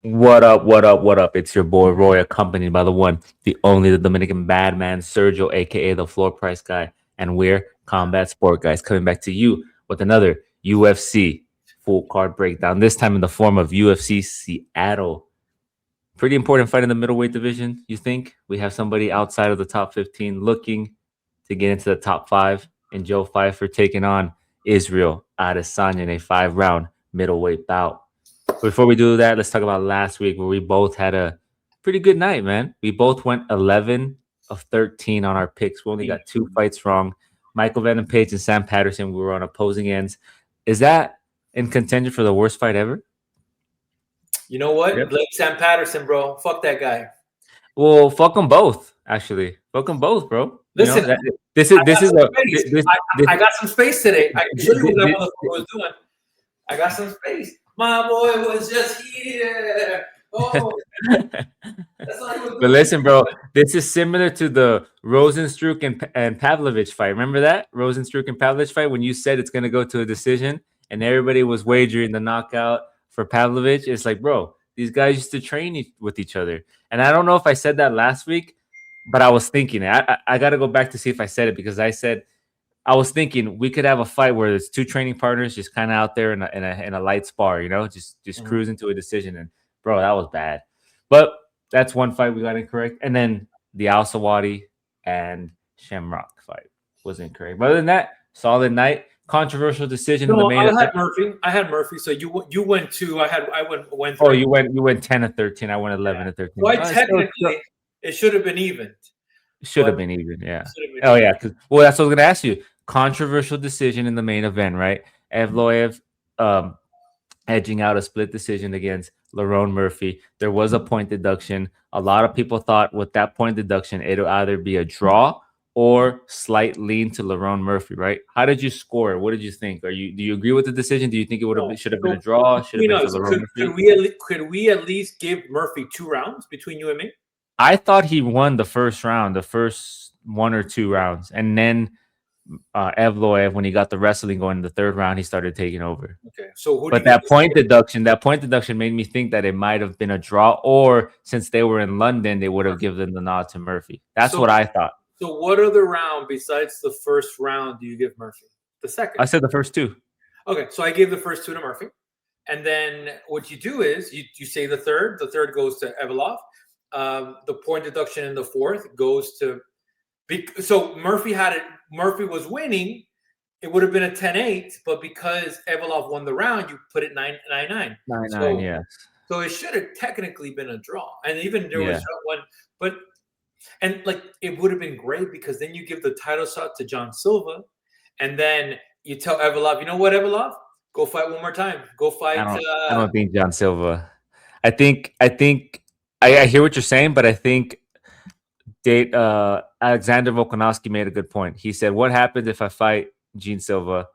What up, what up, what up? It's your boy Roy, accompanied by the one, the only, the Dominican bad man, Sergio, aka the floor price guy. And we're Combat Sport Guys, coming back to you with another UFC full card breakdown, this time in the form of UFC Seattle. Pretty important fight in the middleweight division, you think? We have somebody outside of the top 15 looking to get into the top five, and Joe Pyfer taking on Israel Adesanya in a 5 round middleweight bout. Before we do that, let's talk about last week where we both had a pretty good night, man. We both went 11 of 13 on our picks. We only got two fights wrong. Michael Venom Page and Sam Patterson, we were on opposing ends. Is that in contention for the worst fight ever? You know what? Yep. Blake Sam Patterson, bro. Fuck that guy. Well, fuck them both, actually. Fuck them both, bro. Listen, you know, this is a this, I got some space today. I can show you what that this, motherfucker was doing. I got some space. My boy was just here. Oh, that's all he was doing. But listen, bro, this is similar to the Rosenstruck and Pavlovich fight. Remember that Rosenstruck and Pavlovich fight when you said it's gonna go to a decision and everybody was wagering the knockout for Pavlovich? It's like, bro, these guys used to train with each other, and I don't know if I said that last week, but I was thinking it. I got to go back to see if I said it because I was thinking we could have a fight where there's two training partners just kind of out there in a light spar, just cruising to a decision. And bro, that was bad. But that's one fight we got incorrect. And then the Al Sawadi and Shamrock fight was incorrect. But other than that, solid night. Controversial decision in the main event. I had Murphy. So you went two. I went Oh, three. you went 10 of 13. I went 11 of 13. Well, technically, it should have been even. Should have been even, yeah. Oh, yeah. Well, that's what I was going to ask you. Controversial decision in the main event, right? Evloev edging out a split decision against Lerone Murphy. There was a point deduction. A lot of people thought with that point deduction, it'll either be a draw or slight lean to Lerone Murphy, right? How did you score it? What did you think? Do you agree with the decision? Do you think it should have been a draw? Should have been for Lerone Murphy? Could we at least give Murphy 2 rounds between you and me? I thought he won the first round, the first 1 or 2 rounds, and then Evloev, when he got the wrestling going in the 3rd round, he started taking over. Okay, so that point deduction made me think that it might have been a draw, or since they were in London, they would have given the nod to Murphy. That's what I thought. So what other round besides the first round do you give Murphy? The second? I said the first 2. Okay, so I gave the first 2 to Murphy. And then what you do is you say the third. The third goes to Evolov. The point deduction in the 4th goes to – so Murphy was winning. It would have been a 10-8, but because Evolov won the round, you put it 9-9. 9-9, yes. So it should have technically been a draw. And even there was one – but – and like it would have been great because then you give the title shot to John Silva, and then you tell Evolov, you know what, Evolov, go fight one more time. Go fight. I don't think John Silva. I think I hear what you're saying, but I think Alexander Volkanovski made a good point. He said, "What happens if I fight Gene Silva,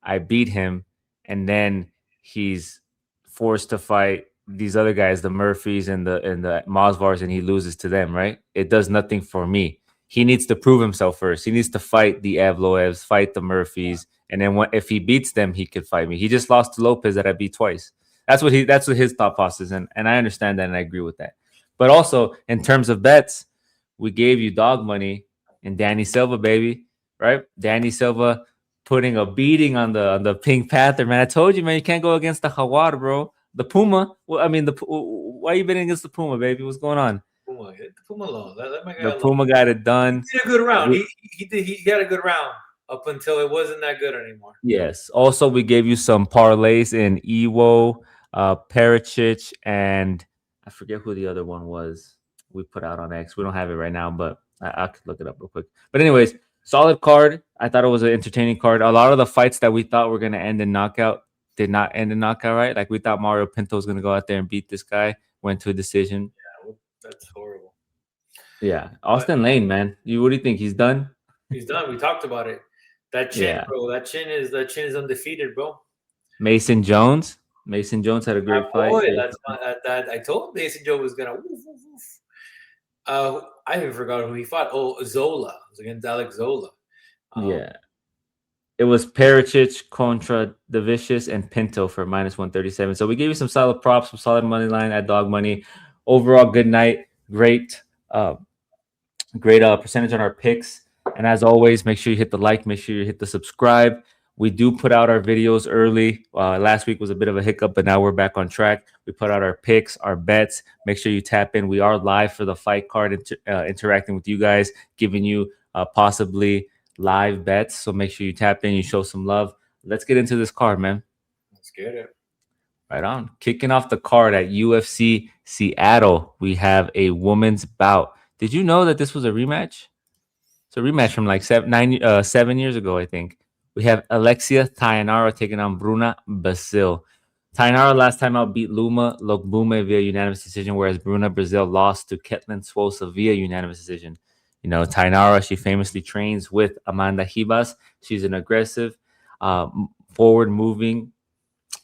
I beat him, and then he's forced to fight these other guys, the Murphys and the Masvars, and he loses to them, right? It does nothing for me. He needs to prove himself first. He needs to fight the Evloevs, fight the Murphys, and then if he beats them, he could fight me. He just lost to Lopez that I beat twice. That's what his thought process, and I understand that and I agree with that. But also in terms of bets, we gave you dog money and Danny Silva, baby, right? Danny Silva putting a beating on the Pink Panther, man. I told you, man, you can't go against the Jaguar, bro. The Puma. Well, I mean, why are you betting against the Puma, baby? What's going on? Puma, hit the Puma alone. The Puma got it done. He did a good round. He got a good round up until it wasn't that good anymore. Yes. Also, we gave you some parlays in Iwo, Pericic, and I forget who the other one was. We put out on X. We don't have it right now, but I could look it up real quick. But anyways, solid card. I thought it was an entertaining card. A lot of the fights that we thought were going to end in knockout did not end in knockout, right? Like we thought Mario Pinto was going to go out there and beat this guy, went to a decision. Yeah, that's horrible. Yeah. Austin Lane, man. What do you think? He's done? He's done. We talked about it. That chin, bro. That chin is undefeated, bro. Mason Jones. Mason Jones had a great fight. I told Mason Jones was going to woof, woof, woof. I even forgot who he fought. Oh, Zola. It was against Alex Zola. Yeah. It was Pericic contra the Vicious and Pinto for -137. So we gave you some solid props, some solid money line at dog money. Overall, good night. Uh, great percentage on our picks. And as always, make sure you hit the like, make sure you hit the subscribe. We do put out our videos early. Last week was a bit of a hiccup, but now we're back on track. We put out our picks, our bets. Make sure you tap in. We are live for the fight card, interacting with you guys, giving you possibly live bets. So make sure you tap in, you show some love. Let's get into this card, man. Let's get it. Right on. Kicking off the card at UFC Seattle, we have a women's bout. Did you know that this was a rematch? It's a rematch from like 7 years ago, I think. We have Alexia Tayanara taking on Bruna Basil. Tayanara last time out beat Luma Lokbume via unanimous decision, whereas Bruna Brazil lost to Ketlin Swosa via unanimous decision. You know, Tayanara, she famously trains with Amanda Ribas. She's an aggressive, forward-moving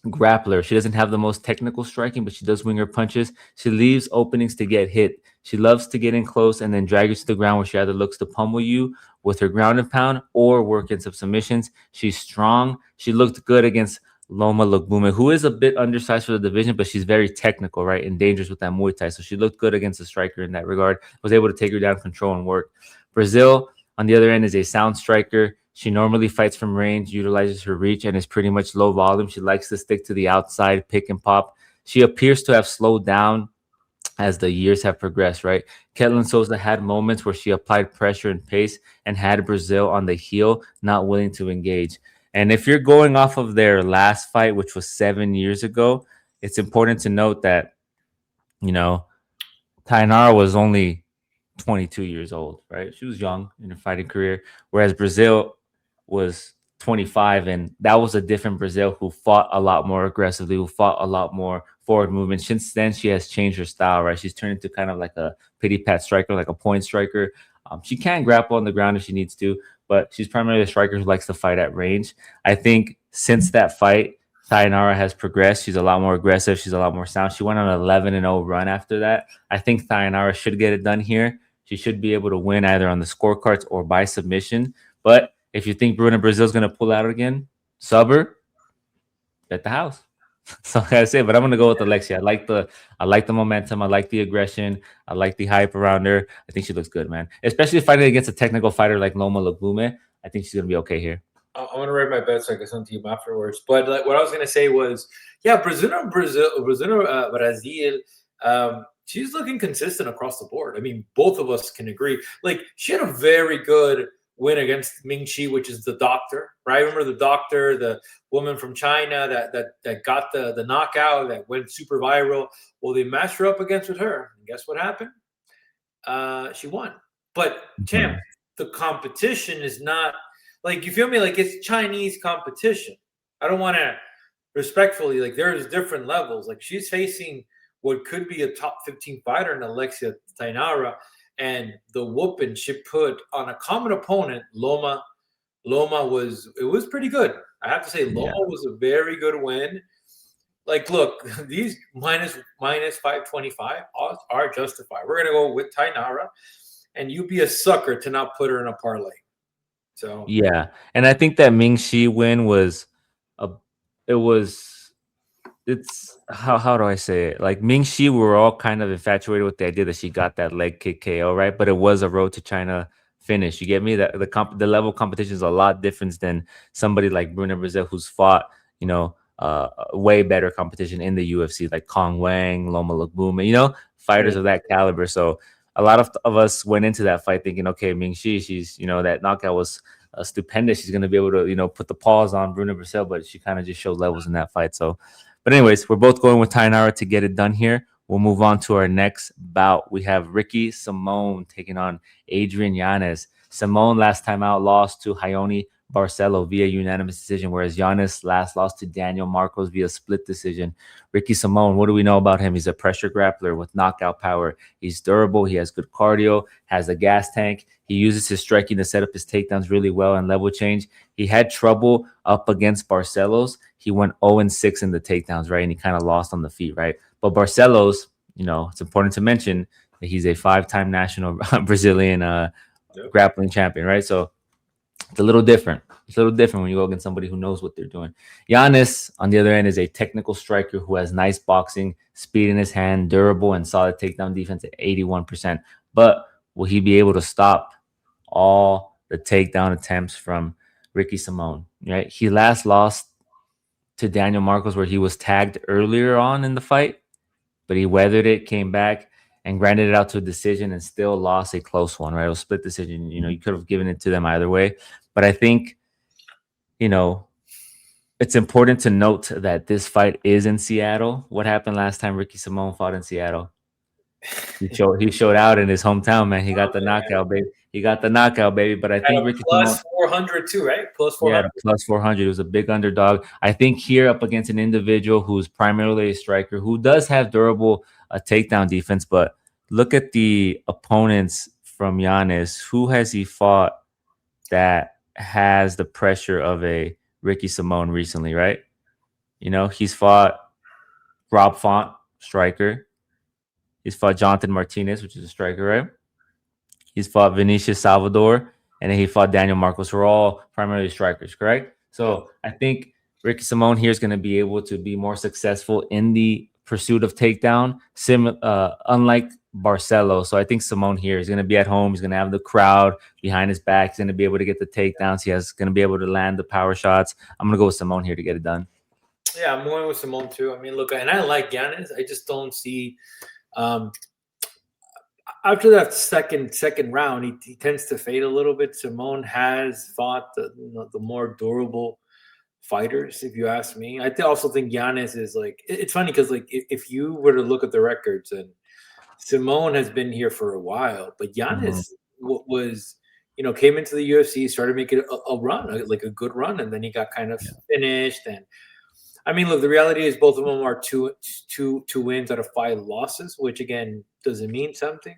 grappler. She doesn't have the most technical striking, but she does wing her punches. She leaves openings to get hit. She loves to get in close and then drag you to the ground, where she either looks to pummel you with her ground and pound or work in some submissions. She's strong. She looked good against Loma Lugbume, who is a bit undersized for the division, but she's very technical, right? And dangerous with that Muay Thai. So she looked good against the striker in that regard. Was able to take her down, control, and work. Brazil, on the other end, is a sound striker. She normally fights from range, utilizes her reach, and is pretty much low volume. She likes to stick to the outside, pick and pop. She appears to have slowed down as the years have progressed, right? Ketlin Souza had moments where she applied pressure and pace and had Brazil on the heel, not willing to engage. And if you're going off of their last fight, which was 7 years ago, it's important to note that, you know, Tainara was only 22 years old, right? She was young in her fighting career, whereas Brazil was 25, and that was a different Brazil who fought a lot more aggressively, who fought a lot more forward movement. Since then, she has changed her style, right? She's turned into kind of like a pity pat striker, like a point striker. She can grapple on the ground if she needs to, but she's primarily a striker who likes to fight at range. I think since that fight, Tainara has progressed. She's a lot more aggressive. She's a lot more sound. She went on an 11-0 run after that. I think Tainara should get it done here. She should be able to win either on the scorecards or by submission. But if you think Bruna Brazil is going to pull out again, sub her, bet the house. So I gotta say, but I'm gonna go with Alexia. I like the momentum. I like the aggression. I like the hype around her. I think she looks good, man. Especially fighting against a technical fighter like Loma Lagbume. I think she's gonna be okay here. I'm gonna write my bets so I can send to you afterwards. But like, what I was gonna say was, yeah, Brazil, she's looking consistent across the board. I mean, both of us can agree. Like, she had a very good win against Ming Chi, which is the doctor, right? Remember the doctor, the woman from China that got the knockout that went super viral. Well, they matched her up against with her. And guess what happened? She won. But champ, the competition is not like, you feel me? Like, it's Chinese competition. I don't want to respectfully, like, there's different levels. Like, she's facing what could be a top 15 fighter in Alexia Tainara. And the whooping she put on a common opponent, Loma was pretty good. I have to say, Loma was a very good win. Like, look, these minus 525 odds are justified. We're gonna go with Tainara, and you be a sucker to not put her in a parlay. So yeah, and I think that Ming Shi win was it's how do I say it? Like, Ming Shi, we were all kind of infatuated with the idea that she got that leg kick KO, right? But it was a road to China finish. You get me? That the level of competition is a lot different than somebody like Bruna Brazil, who's fought, way better competition in the UFC, like Kong Wang, Loma Lukbume, fighters of that caliber. So a lot of us went into that fight thinking, okay, Ming Shi, she's, that knockout was stupendous. She's going to be able to, put the pause on Bruna Brazil, but she kind of just showed levels in that fight. So, but anyways, we're both going with Tainara to get it done here. We'll move on to our next bout. We have Ricky Simone taking on Adrian Yanez. Simone last time out lost to Hayoni Barcelo via unanimous decision, whereas Yanez last lost to Daniel Marcos via split decision. Ricky Simone, what do we know about him? He's a pressure grappler with knockout power. He's durable. He has good cardio, has a gas tank. He uses his striking to set up his takedowns really well and level change. He had trouble up against Barcelos. He went 0-6 in the takedowns, right? And he kind of lost on the feet, right? But Barcelos, it's important to mention that he's a 5-time national Brazilian grappling champion, right? So it's a little different. It's a little different when you go against somebody who knows what they're doing. Giannis, on the other end, is a technical striker who has nice boxing, speed in his hand, durable, and solid takedown defense at 81%. But will he be able to stop all the takedown attempts from Ricky Simone? Right? He last lost to Daniel Marcos where he was tagged earlier on in the fight, but he weathered it, came back, and granted it out to a decision and still lost a close one, right? It was a split decision. You could have given it to them either way. But I think, it's important to note that this fight is in Seattle. What happened last time Ricky Simone fought in Seattle? He showed out in his hometown, man. He got the knockout, baby. He got the knockout, baby. But I think Ricky Simone, plus 400 too, right? Plus yeah, 400. plus 400. It was a big underdog. I think here up against an individual who's primarily a striker who does have durable takedown defense, but look at the opponents from Giannis. Who has he fought that has the pressure of a Ricky Simone recently, right? He's fought Rob Font, striker. He's fought Jonathan Martinez, which is a striker, right? He's fought Vinicius Salvador, and then he fought Daniel Marcos, who are all primarily strikers, correct? So I think Ricky Simone here is going to be able to be more successful in the pursuit of takedown, unlike Barcelo. So I think Simone here is going to be at home. He's going to have the crowd behind his back. He's going to be able to get the takedowns. He's going to be able to land the power shots. I'm going to go with Simone here to get it done. Yeah, I'm going with Simone too. I mean, look, and I like Giannis. I just don't see after that second round, he tends to fade a little bit. Simone has fought the more durable fighters, if you ask me. I also think Giannis is like, it's funny because like if you were to look at the records, and Simone has been here for a while, but Giannis was came into the UFC, started making a run, like a good run, and then he got kind of finished. And I mean, look, the reality is both of them are two wins out of 5 losses, which again doesn't mean something.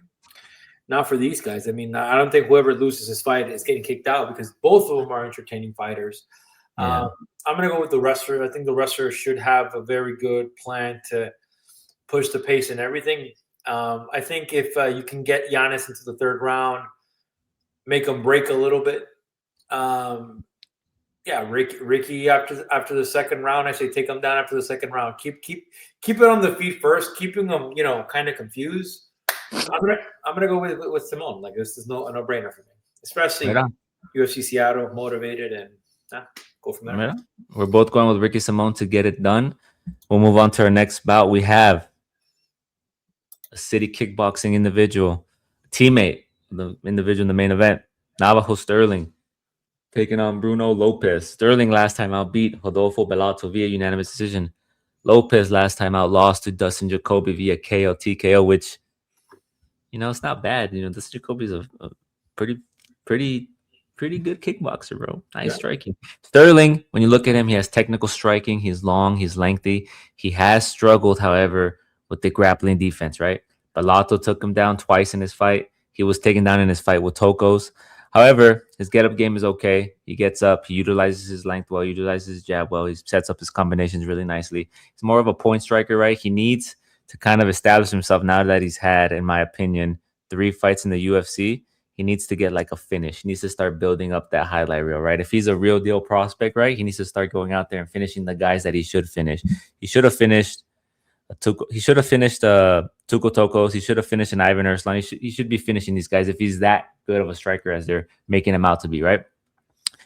Not for these guys. I mean, I don't think whoever loses this fight is getting kicked out because both of them are entertaining fighters. Yeah. I'm going to go with the wrestler. I think the wrestler should have a very good plan to push the pace and everything. I think if you can get Giannis into the 3rd round, make him break a little bit. Yeah, Ricky after the 2nd round, I say take him down after the 2nd round. Keep it on the feet first, keeping them kind of confused. I'm gonna go with Simone. Like this is a no-brainer for me, especially UFC Seattle, motivated, and go from there. Yeah. We're both going with Ricky Simone to get it done. We'll move on to our next bout. We have a city kickboxing individual, teammate, the individual in the main event, Navajo Sterling, taking on Bruno Lopez. Sterling last time out beat Rodolfo Bellato via unanimous decision. Lopez last time out lost to Dustin Jacoby via KO TKO, which it's not bad. Dustin Jacoby's a pretty good kickboxer, bro. Nice striking. Sterling, when you look at him, he has technical striking. He's long, he's lengthy. He has struggled, however, with the grappling defense, right? Bellato took him down twice in his fight. He was taken down in his fight with Tokos. However, his get-up game is okay. He gets up. He utilizes his length well. He utilizes his jab well. He sets up his combinations really nicely. He's more of a point striker, right? He needs to kind of establish himself now that he's had, in my opinion, 3 fights in the UFC. He needs to get like a finish. He needs to start building up that highlight reel, right? If he's a real deal prospect, right, he needs to start going out there and finishing the guys that he should finish. He should have finished Tuco Tokos. He should have finished an Ivan Erslan. He should be finishing these guys if he's that good of a striker as they're making him out to be, right?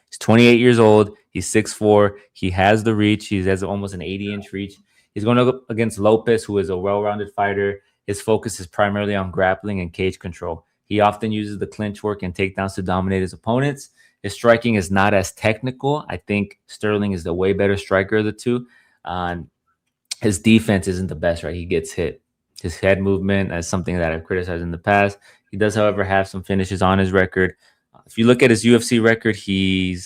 He's 28 years old. He's 6'4". He has the reach. He has almost an 80-inch reach. He's going to go against Lopez, who is a well-rounded fighter. His focus is primarily on grappling and cage control. He often uses the clinch work and takedowns to dominate his opponents. His striking is not as technical. I think Sterling is the way better striker of the two. His defense isn't the best, right? He gets hit. His head movement is something that I've criticized in the past. He does, however, have some finishes on his record. If you look at his UFC record, he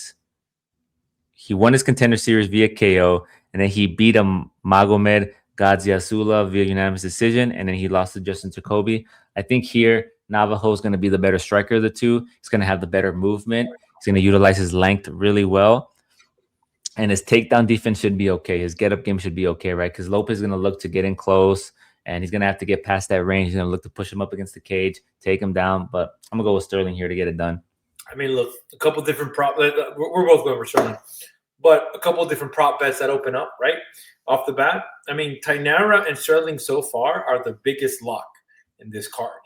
won his Contender Series via KO, and then he beat Magomed Gaziasula via unanimous decision, and then he lost to Justin Jacoby. I think here Navajo is going to be the better striker of the two. He's going to have the better movement. He's going to utilize his length really well. And his takedown defense should be okay. His get-up game should be okay, right? Because Lopez is going to look to get in close, and he's going to have to get past that range. He's going to look to push him up against the cage, take him down. But I'm going to go with Sterling here to get it done. I mean, look, a couple different prop. We're both going for Sterling, but a couple different prop bets that open up right off the bat. I mean, Tainara and Sterling so far are the biggest lock in this card.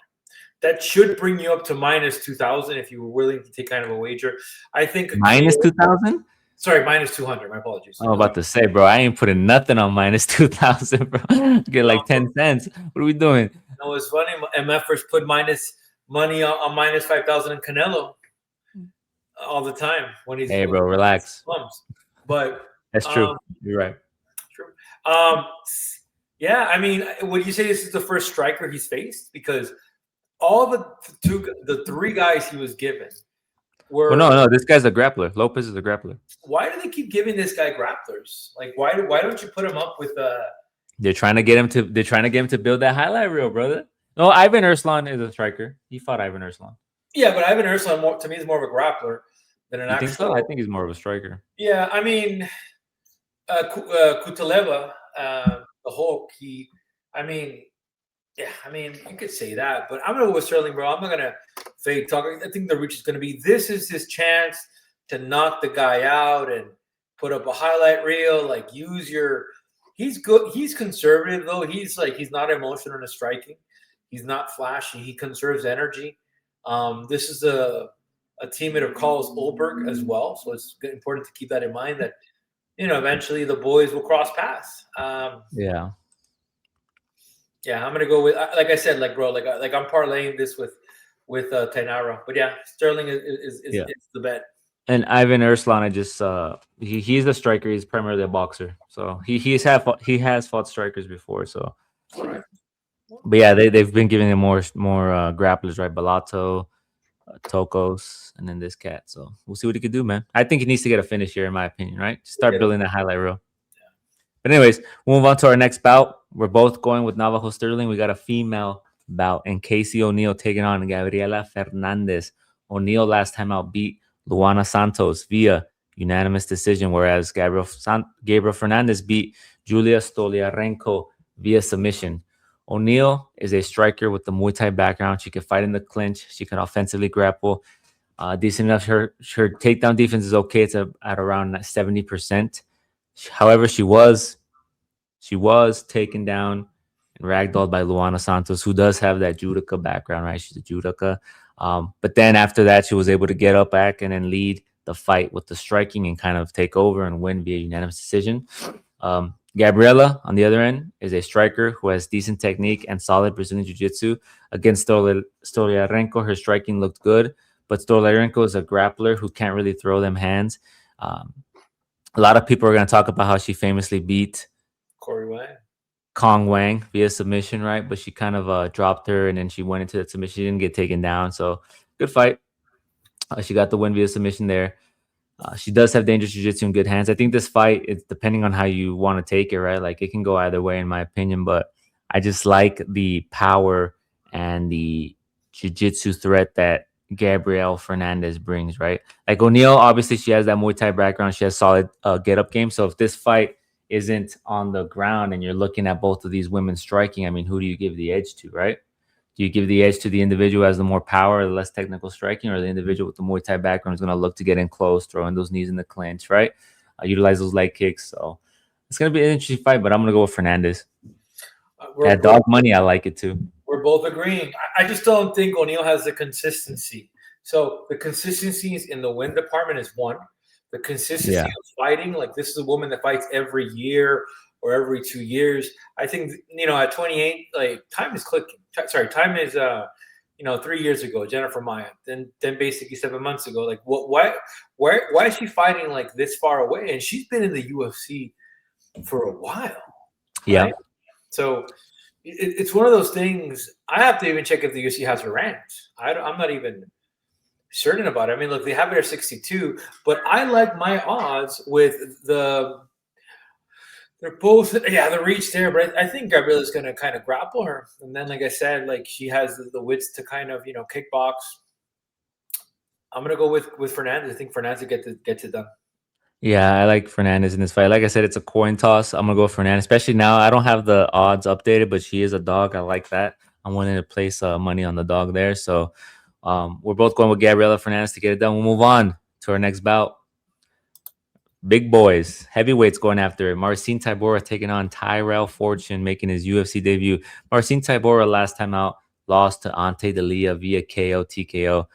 That should bring you up to minus 2,000 if you were willing to take kind of a wager. I think minus 2,000. Sorry, minus 200. My apologies. I'm about to say, bro, I ain't putting nothing on minus 2,000, bro. Get like 10 cents. What are we doing? No, it's funny. MFers put minus money on minus 5,000 in Canelo all the time when he's. Hey, bro, relax. But that's true. You're right. True. Yeah, I mean, would you say this is the first striker he's faced? Because all the three guys he was given were. Well, no, this guy's a grappler. Lopez is a grappler. Why do they keep giving this guy grapplers? Like, why don't you put him up with They're trying to get him to. They're trying to get him to build that highlight reel, brother. No, Ivan Erslan is a striker. He fought Ivan Erslan. Yeah, but Ivan Erslan to me is more of a grappler than an actual. Think so? I think he's more of a striker. Yeah, I mean, Kutaleva, the Hulk. I mean, you could say that, but I'm gonna go with Sterling, bro. I'm not gonna fake talk. I think the reach is gonna be. This is his chance to knock the guy out and put up a highlight reel. Like, use your. He's good. He's conservative though. He's not emotional in his striking. He's not flashy. He conserves energy. This is a teammate of Carlos Ulberg as well, so it's important to keep that in mind. That eventually the boys will cross paths. Yeah, I'm gonna go with, like I said, bro, I'm parlaying this with Tainara, but yeah, Sterling is the bet. And Ivan Erslan, I just he's a striker. He's primarily a boxer, so he has fought strikers before. So, right. But yeah, they've been giving him more grapplers, right? Balato, Tokos, and then this cat. So we'll see what he could do, man. I think he needs to get a finish here, in my opinion, right? Start building that highlight reel. Yeah. But anyways, we'll move on to our next bout. We're both going with Navajo Sterling. We got a female bout, and Casey O'Neill taking on Gabriela Fernandez. O'Neill last time out beat Luana Santos via unanimous decision, whereas Gabriel Fernandez beat Julia Stoliarenko via submission. O'Neill is a striker with the Muay Thai background. She can fight in the clinch. She can offensively grapple. Decent enough. Her takedown defense is okay. It's at around 70%. However, she was taken down and ragdolled by Luana Santos, who does have that judoka background, right? She's a judoka. But then after that, she was able to get up back and then lead the fight with the striking and kind of take over and win via unanimous decision. Gabriela, on the other end, is a striker who has decent technique and solid Brazilian jiu-jitsu. Against Stoliarenko, her striking looked good, but Stoliarenko is a grappler who can't really throw them hands. A lot of people are going to talk about how she famously beat Kong Wang via submission, right? But she kind of dropped her, and then she went into that submission. She didn't get taken down, so good fight. She got the win via submission there. She does have dangerous jiu-jitsu in good hands. I think this fight, it's depending on how you want to take it, right? Like, it can go either way, in my opinion, but I just like the power and the jiu-jitsu threat that Gabrielle Fernandez brings, right? Like, O'Neill, obviously, she has that Muay Thai background. She has solid get-up game. So if this fight isn't on the ground and you're looking at both of these women striking, I mean, who do you give the edge to, right? Do you give the edge to the individual who has the more power, the less technical striking, or the individual with the Muay Thai background is going to look to get in close, throwing those knees in the clinch, right? Utilize those leg kicks. So it's going to be an interesting fight, but I'm going to go with Fernandez. At dog money, I like it too. We're both agreeing. I just don't think O'Neill has the consistency. So the consistency in the win department is one. The consistency of fighting, like, this is a woman that fights every year or every 2 years. I think, at 28, like, time is clicking. Sorry, time is 3 years ago, Jennifer Maia. Then basically 7 months ago. Like, why is she fighting like this far away? And she's been in the UFC for a while. Right? Yeah. So it's one of those things. I have to even check if the UFC has her ranked. I'm not even certain about it. I mean, look, they have it at 62, but I like my odds with they're both, the reach there, but I think Gabriela's going to kind of grapple her. And then, like I said, like, she has the wits to kind of, kickbox. I'm going to go with Fernandez. I think Fernandez gets it done. Yeah, I like Fernandez in this fight. Like I said, it's a coin toss. I'm going to go with Fernandez, especially now. I don't have the odds updated, but she is a dog. I like that. I'm willing to place money on the dog there. So We're both going with Gabriela Fernandez to get it done. We'll move on to our next bout. Big boys, heavyweights going after it. Marcin Tybura taking on Tyrell Fortune, making his UFC debut. Marcin Tybura last time out lost to Ante Delia via KO TKO.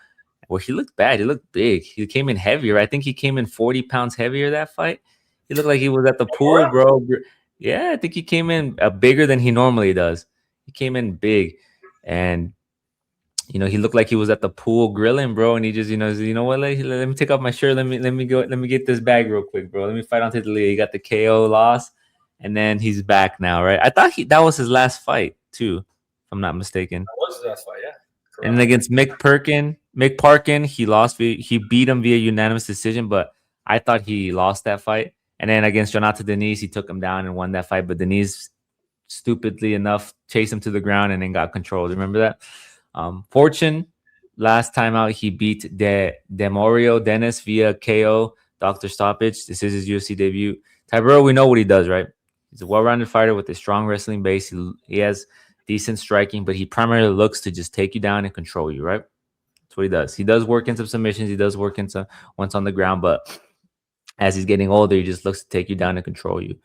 Well, he looked bad. He looked big. He came in heavier. I think he came in 40 pounds heavier that fight. He looked like he was at the pool, bro. Yeah, I think he came in bigger than he normally does. He came in big, and he looked like he was at the pool grilling, bro. And he just, said, you know what? Let me take off my shirt. Let me go. Let me get this bag real quick, bro. Let me fight on to the lead. He got the KO loss, and then he's back now, right? I thought that was his last fight too, if I'm not mistaken. That was his last fight, yeah. Correct. And then against Mick Parkin, he lost. He beat him via unanimous decision, but I thought he lost that fight. And then against Jonathan Denise, he took him down and won that fight. But Denise, stupidly enough, chased him to the ground and then got controlled. Remember that? Fortune, last time out, he beat Demorio Dennis via KO, doctor stoppage. This is his UFC debut. Tybura, we know what he does, right? He's a well-rounded fighter with a strong wrestling base. He has decent striking, but he primarily looks to just take you down and control you, right? That's what he does. He does work in some submissions. He does work in some once on the ground, but as he's getting older, he just looks to take you down and control you.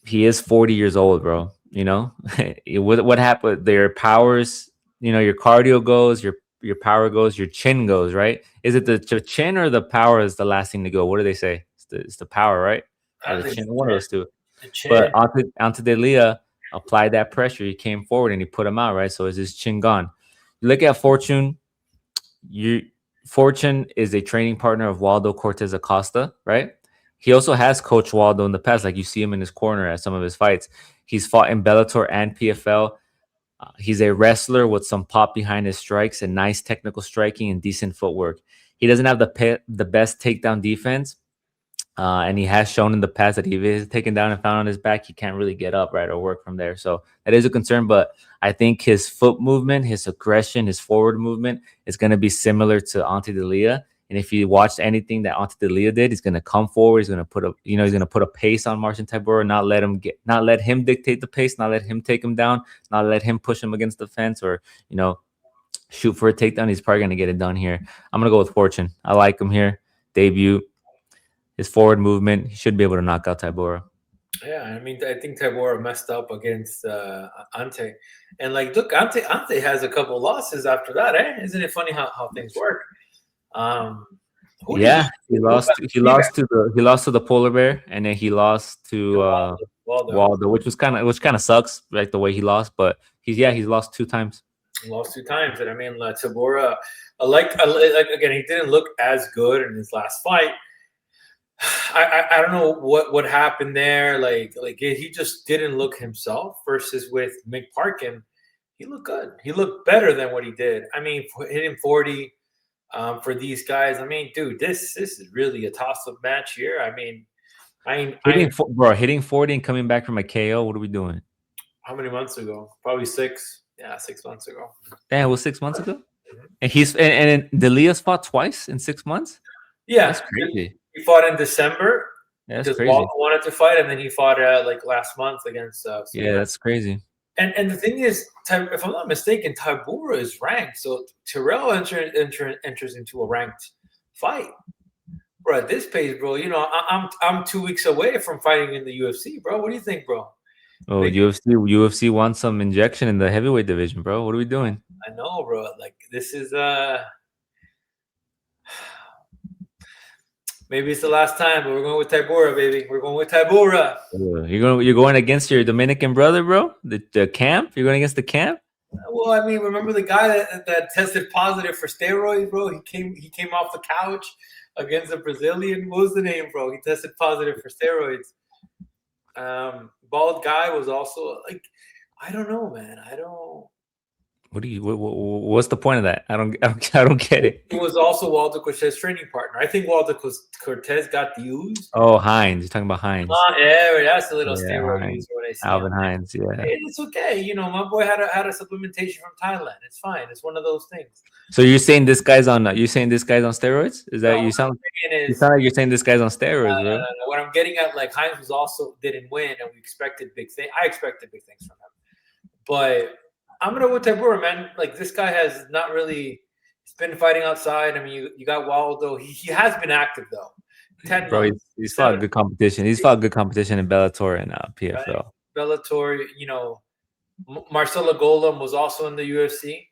He is 40 years old, bro. What happened? Their powers, your cardio goes, your power goes, your chin goes, right? Is it the chin or the power is the last thing to go? What do they say? It's the power, right? Or the chin, one of those two. But Ante Delia applied that pressure. He came forward and he put him out, right? So is his chin gone? You look at Fortune. Fortune is a training partner of Waldo Cortez Acosta, right? He also has coached Waldo in the past. Like you see him in his corner at some of his fights. He's fought in Bellator and PFL. He's a wrestler with some pop behind his strikes and nice technical striking and decent footwork. He doesn't have the best takedown defense. And he has shown in the past that if he is taken down and found on his back, he can't really get up, right, or work from there. So that is a concern. But I think his foot movement, his aggression, his forward movement is going to be similar to Ante Delia. And if you watched anything that Ante Delia did, he's going to come forward. He's going to put a pace on Marcin Tybura, not let him dictate the pace, not let him take him down, not let him push him against the fence or shoot for a takedown. He's probably going to get it done here. I'm going to go with Fortune. I like him here. Debut. His forward movement, he should be able to knock out Tybura. Yeah, I mean, I think Tybura messed up against Ante. And look, Ante has a couple losses after that, eh? Isn't it funny how things work? He lost to the Polar Bear, and then he lost to Waldo, which kind of sucks, like the way he lost. But he's lost 2 times. Lost 2 times, and I mean, Tybura, again, he didn't look as good in his last fight. I don't know what happened there. He just didn't look himself. Versus with Mick Parkin, he looked good. He looked better than what he did. I mean, hitting 40 for these guys. I mean, dude, this is really a toss-up match here. I mean, hitting 40 and coming back from a KO. What are we doing? How many months ago? Probably 6. Yeah, 6 months ago. Yeah, it was 6 months ago. Mm-hmm. And Delia's fought twice in 6 months. Yeah, that's crazy. He fought in December because Waldo wanted to fight, and then he fought last month against. Yeah, that's crazy. And the thing is, if I'm not mistaken, Tybura is ranked, so Tyrell enters into a ranked fight. Bro, at this pace, bro, I'm 2 weeks away from fighting in the UFC, bro. What do you think, bro? Oh, UFC wants some injection in the heavyweight division, bro. What are we doing? I know, bro. This is maybe it's the last time, but we're going with Tybura, baby. We're going with Tybura. You're going against your Dominican brother, bro? The camp? You're going against the camp? Well, I mean, remember the guy that tested positive for steroids, bro? He came off the couch against a Brazilian. What was the name, bro? He tested positive for steroids. Bald guy was also I don't know, man. I don't. What's the point of that? I don't get it. He was also Waldo Cortez's training partner. I think Waldo Cortez got the use. Oh, Hines. You're talking about Hines. Yeah, that's a little steroid user when I see Alvin Hines, yeah. It's okay. My boy had a supplementation from Thailand. It's fine. It's one of those things. So you're saying this guy's on steroids? Is that you sound like you're saying this guy's on steroids, bro? No. What I'm getting at, Hines didn't win, and we expected big things. I expected big things from him, but I'm gonna go with Tybura, man. This guy has not really He's been fighting outside. I mean, you got Waldo. He has been active though. 10 Bro, months, he's fought 7 good competition. He's fought good competition in Bellator and right? PFL. Bellator. You know, Marcelo Golem was also in the UFC,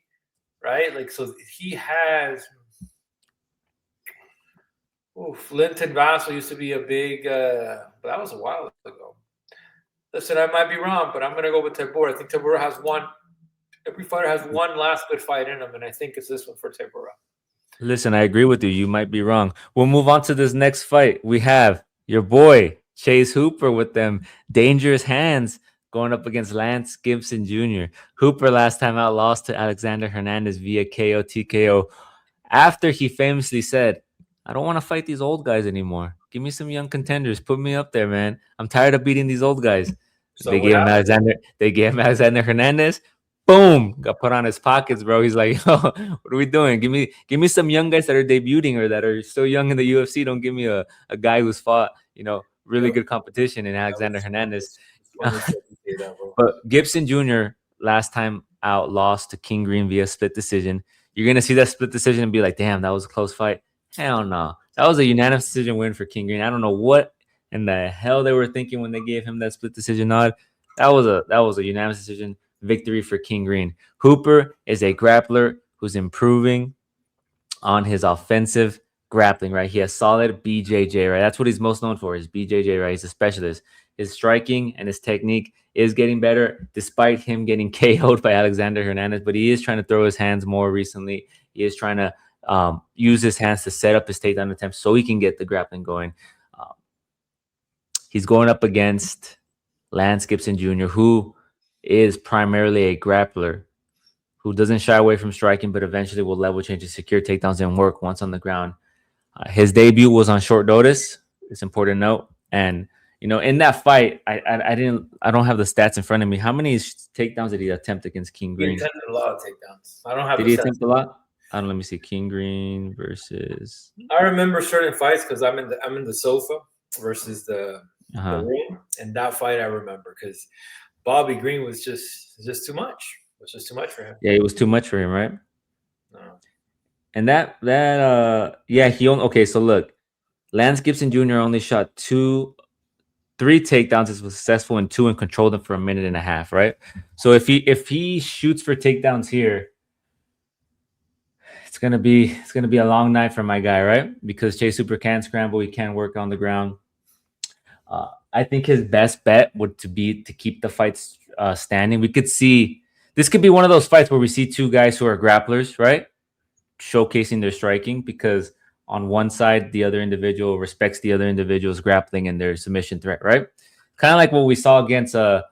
right? Like, so he has. Linton Vassell used to be a big, but that was a while ago. Listen, I might be wrong, but I'm going to go with Tybura. I think Tybura has one. Every fighter has one last good fight in him, and I think it's this one for Tybura. Listen, I agree with you. You might be wrong. We'll move on to this next fight. We have your boy, Chase Hooper, with them dangerous hands going up against Lance Gibson Jr. Hooper last time out lost to Alexander Hernandez via KO TKO after he famously said, I don't want to fight these old guys anymore. Give me some young contenders. Put me up there, man. I'm tired of beating these old guys. So what happened? They gave him Alexander Hernandez. Boom, got put on his pockets, bro. He's like, "Yo, what are we doing? Give me some young guys that are debuting or that are still young in the UFC. Don't give me a guy who's fought, really good competition in Alexander Hernandez." But Gibson Jr. last time out lost to King Green via split decision. You're gonna see that split decision and be like, "Damn, that was a close fight." Hell no, that was a unanimous decision win for King Green. I don't know what in the hell they were thinking when they gave him that split decision nod. That was a unanimous decision victory for King Green. Hooper is a grappler who's improving on his offensive grappling, right? He has solid BJJ, right? That's what he's most known for, is BJJ, right? He's a specialist. His striking and his technique is getting better despite him getting KO'd by Alexander Hernandez, but he is trying to throw his hands more recently. He is trying to use his hands to set up his takedown attempts so he can get the grappling going. He's going up against Lance Gibson Jr., who is primarily a grappler who doesn't shy away from striking, but eventually will level change to secure takedowns and work once on the ground. His debut was on short notice. It's important to note. And, in that fight, I don't have the stats in front of me. How many takedowns did he attempt against King Green? He attempted a lot of takedowns. I don't have. Did he attempt a lot? Let me see. King Green versus. I remember certain fights because I'm in the sofa versus the ring, and that fight I remember because Bobby Green was just too much. It was just too much for him. Yeah, it was too much for him, right? No. And okay, so look, Lance Gibson Jr. only shot 3 takedowns, is successful in 2 and controlled them for a minute and a half, right? So if he shoots for takedowns here, it's gonna be a long night for my guy, right? Because Chase Hooper can scramble, he can work on the ground. I think his best bet would be to keep the fights standing. We could see this could be one of those fights where we see 2 guys who are grapplers, right? Showcasing their striking, because on one side, the other individual respects the other individual's grappling and their submission threat, right? Kind of like what we saw against De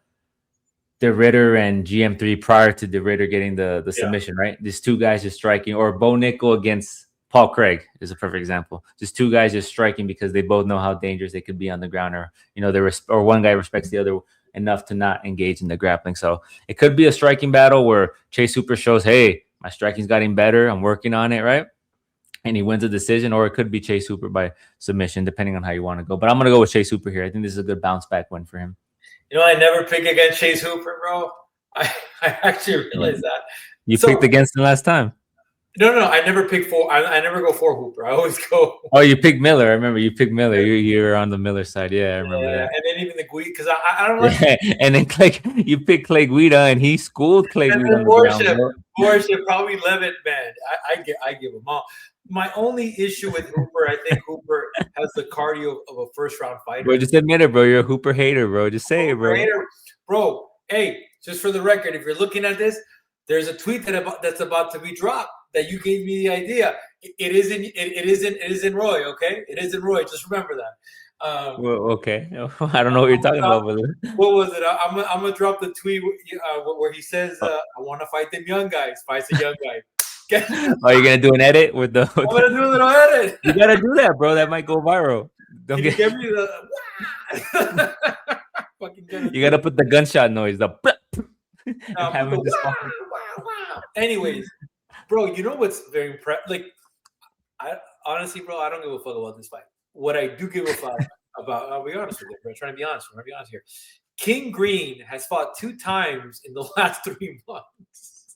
Ritter and GM3 prior to De Ritter getting the submission, right? These 2 guys just striking, or Bo Nickel against Paul Craig is a perfect example. Just 2 guys just striking because they both know how dangerous they could be on the ground, or or one guy respects the other enough to not engage in the grappling. So it could be a striking battle where Chase Hooper shows, hey, my striking's getting better, I'm working on it, right? And he wins a decision, or it could be Chase Hooper by submission, depending on how you want to go. But I'm going to go with Chase Hooper here. I think this is a good bounce back win for him. I never pick against Chase Hooper, bro. I actually realized that. You picked against him last time. No. I never pick for. I never go for Hooper. I always go. Oh, you picked Miller. I remember you picked Miller. You were on the Miller side. Yeah, I remember that. And then even the Guida, because I don't like. Yeah. And then you picked Clay Guida, and he schooled Clay Guida on the ground. Worship, probably Levitt, man. I give him all. My only issue with Hooper, I think Hooper has the cardio of a first round fighter. Bro, just admit it, bro. You're a Hooper hater, bro. Just say it, bro. Bro, hey, just for the record, if you're looking at this, there's a tweet that's about to be dropped that you gave me the idea. It is in Roy, okay? It is in Roy. Just remember that. Well, okay. I don't know what you're talking about, brother. What was it? I'm gonna drop the tweet where he says, "I want to fight them young guys. Fight the young guy." Are you gonna do an edit with the? I'm gonna do a little edit. You gotta do that, bro. That might go viral. Don't give me the. You gotta put the gunshot noise. Anyways, bro, you know what's very impressive? Like, honestly, bro, I don't give a fuck about this fight. What I do give a fuck about, I'll be honest with you, bro. I'm trying to be honest. I'm gonna be honest here. King Green has fought 2 times in the last 3 months.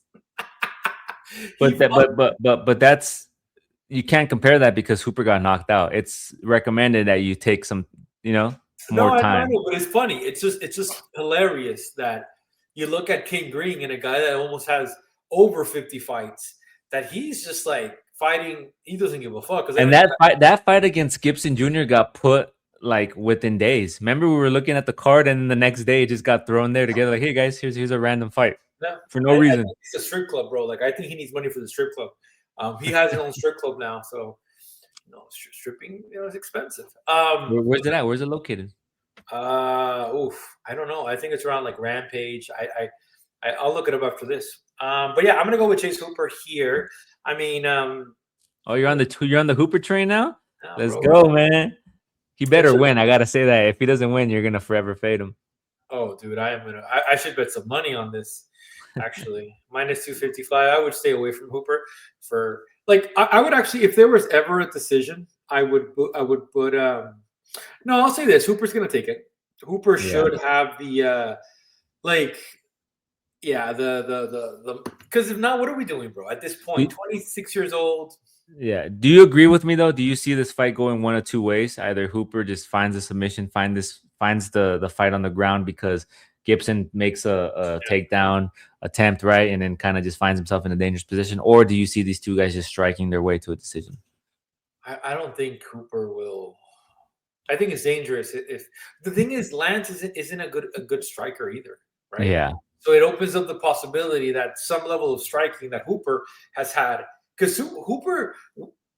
He But that, fought. but that's you can't compare that because Hooper got knocked out. It's recommended that you take some, you know, No, more I time. know, but it's funny. It's just hilarious that you look at King Green and a guy that almost has over 50 fights, that he's just like fighting. He doesn't give a fuck because I know And you. that fight against Gibson Jr. got put like within days. Remember, we were looking at the card, and the next day it just got thrown there together. Like, hey guys, here's a random fight No, for no I reason. think it's a strip club, bro. Like I think he needs money for the strip club. He has his own strip club now, so stripping is expensive. Where's it at? Where's it located? I don't know. I think it's around like Rampage. I'll look it up after this. But yeah, I'm gonna go with Chase Hooper here. I mean, Oh, you're on the Hooper train now. nah, Let's bro. go, man. He It's better just, win. I gotta say that. If he doesn't win, you're gonna forever fade him. oh, dude, I am gonna. I should bet some money on this. Actually, minus 255. I would stay away from Hooper for like. I would actually, if there was ever a decision, I would put. No, I'll say this: Hooper's gonna take it. Hooper Yeah. should have the like. Yeah, the because if not, what are we doing, bro? At this point, 26 years old. Yeah. Do you agree with me though? Do you see this fight going one of two ways? Either Hooper just finds a submission, finds the fight on the ground because Gibson makes a takedown attempt, right? And then kind of just finds himself in a dangerous position. Or do you see these two guys just striking their way to a decision? I don't think Cooper will. I think it's dangerous. If the thing is, Lance isn't a good striker either, right? Yeah. So it opens up the possibility that some level of striking that Hooper has had, because Hooper,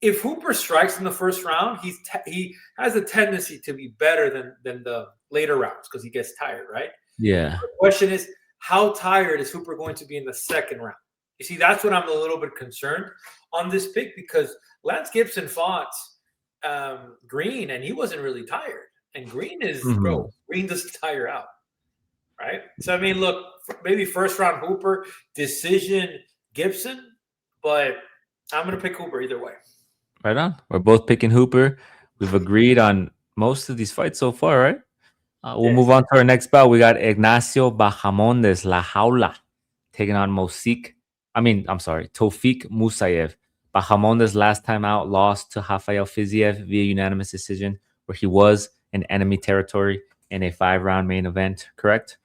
if Hooper strikes in the first round, he has a tendency to be better than the later rounds because he gets tired, right? Yeah. The question is, how tired is Hooper going to be in the second round? You see, that's what I'm a little bit concerned on this pick because Lance Gibson fought Green and he wasn't really tired. And Green is, Mhm. bro, Green doesn't tire out, right? So, I mean, look, maybe first round Hooper, decision Gibson, but I'm going to pick Hooper either way. Right on. We're both picking Hooper. We've agreed on most of these fights so far, right? We'll move Yes. on to our next bout. We got Ignacio Bahamondes La Jaula taking on I'm sorry, Tofik Musayev. Bahamondes last time out lost to Rafael Fiziev via unanimous decision, where he was in enemy territory in a 5-round main event, correct?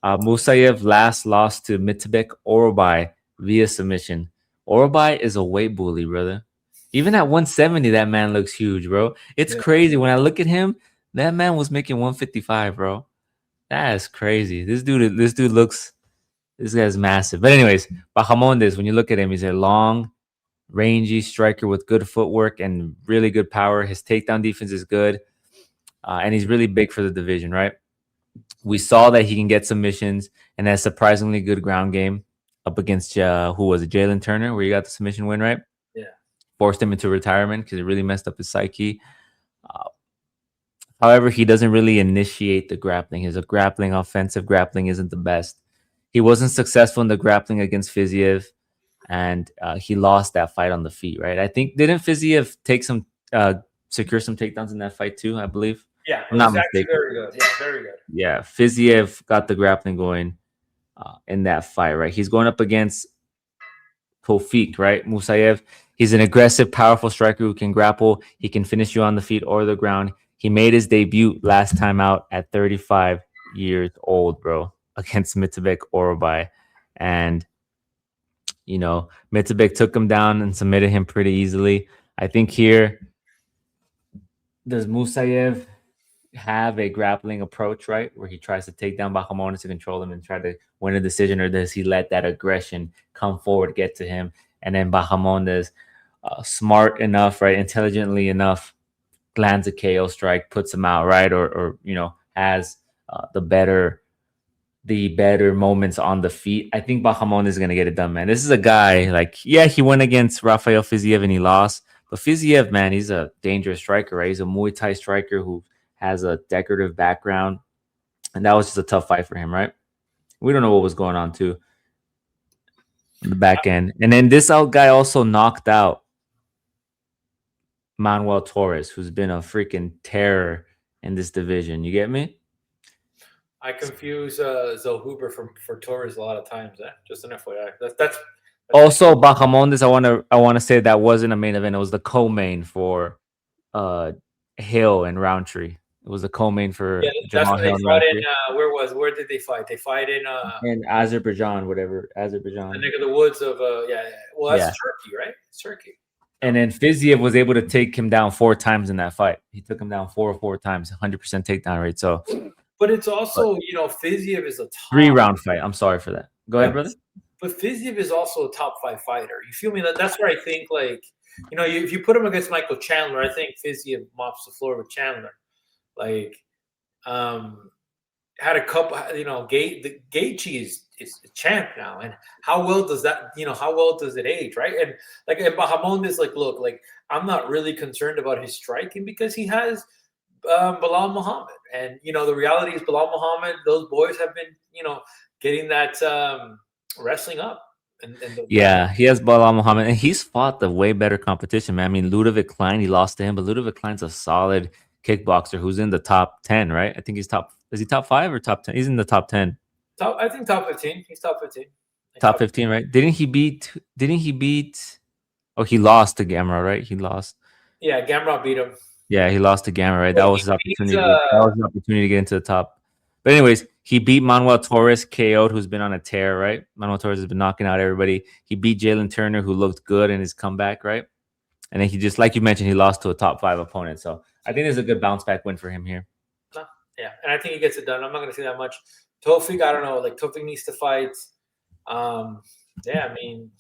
Musayev last lost to Mitabek Orobai via submission. Orobai is a weight bully, brother. Even at 170, that man looks huge, bro. It's Yeah. crazy. When I look at him, that man was making 155, bro. That's crazy. This guy's massive. But anyways, Bahamondes, when you look at him, he's a long, rangy striker with good footwork and really good power. His takedown defense is good, and he's really big for the division, right? We saw that he can get submissions and has surprisingly good ground game up against who was it, Jalen Turner, where he got the submission win, right? Yeah. Forced him into retirement because it really messed up his psyche. Uh, However, he doesn't really initiate the grappling. His grappling, offensive grappling, isn't the best. He wasn't successful in the grappling against Fiziev, and he lost that fight on the feet. Right? I think didn't Fiziev secure some takedowns in that fight too? I believe. Yeah. I'm It not was actually mistaken. very good. Yeah. Very good. Yeah, Fiziev got the grappling going in that fight. Right? He's going up against Tofik, right? Musayev. He's an aggressive, powerful striker who can grapple. He can finish you on the feet or the ground. He made his debut last time out at 35 years old, bro, against Mitabek Orobai. And, Mitabek took him down and submitted him pretty easily. I think here, does Musayev have a grappling approach, right? Where he tries to take down Bahamondes to control him and try to win a decision, or does he let that aggression come forward, get to him, and then Bahamondes, smart enough, right, intelligently enough, lands a KO strike, puts him out, right, or has the better moments on the feet. I think Bahamondes is gonna get it done, man. This is a guy like, yeah, he went against Rafael Fiziev and he lost, but Fiziev, man, he's a dangerous striker, right? He's a Muay Thai striker who has a decorative background, and that was just a tough fight for him, right? We don't know what was going on too on the back end, and then this out guy also knocked out Manuel Torres, who's been a freaking terror in this division. You get me? I confuse Zoe Huber for Torres a lot of times. Just an FYI. That's Also, Bahamondes, I wanna say that wasn't a main event. It was the co-main for uh Hill and Roundtree. It was the co-main Yeah, for that's Jamal when Hill they and fought in. Roundtree Where did they fight? They fight in in Azerbaijan, whatever the Azerbaijan. neck of the woods of yeah. Well, that's Yeah, Turkey, right? It's Turkey. and No, then Fiziev was able to take him down 4 times in that fight. He took him down four times, 100% takedown rate. So, but it's but also Fiziev is a three top. round fight. I'm sorry for that. Go Yeah, ahead, brother. but Fiziev is also a top 5 fighter. You feel me? That's where I think like if you put him against Michael Chandler, I think Fiziev mops the floor with Chandler. Like um had a couple, Gaethje is a champ now, and how well does that, how well does it age, right? And like, and Bahamond is like, look, like I'm not really concerned about his striking because he has Bilal Muhammad, and the reality is Bilal Muhammad, those boys have been, getting that wrestling up, and the Yeah, he has Bilal Muhammad, and he's fought the way better competition, man. I mean, Ludovic Klein, he lost to him, but Ludovic Klein's a solid kickboxer who's in the top 10, right? I think he's top. Is he top 5 or top 10? He's in the top 10, top, I think top 15. He's top 15. Like top top, 15, right? Didn't he beat? Oh, he lost to Gamera, right? He lost. yeah, Gamrot beat him. Yeah, he lost to Gamma, right? That Well, was he his beat opportunity. That was his opportunity to get into the top. But anyways, he beat Manuel Torres, KO'd, who's been on a tear, right? Manuel Torres has been knocking out everybody. He beat Jalen Turner, who looked good in his comeback, right? And then he just, like you mentioned, he lost to a top 5 opponent. So I think this is a good bounce back win for him here. yeah, and I think he gets it done. I'm not going to say that much. Tofik, I don't know. Like Tofik needs to fight. Um, yeah, I mean,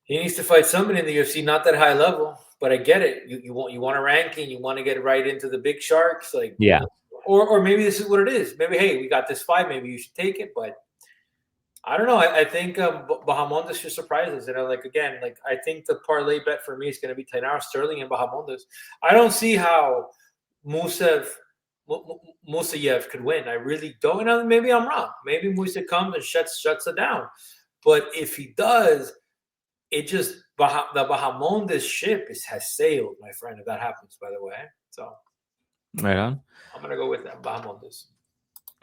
he needs to fight somebody in the UFC, not that high level. But I get it. You want a ranking. You want to get right into the big sharks, like, Yeah. or maybe this is what it is. Maybe hey, we got this fight. Maybe you should take it. But I don't know. I think Bahamondes should surprise us. Like again, like I think the parlay bet for me is going to be Tainara Sterling and Bahamondes. I don't see how Musayev could win. I really don't. And maybe I'm wrong. Maybe Musa comes and shuts it down. But if he does, it just the Bahamondes ship has sailed, my friend. If that happens, by the way. So Right on. I'm gonna go with that Bahamondes.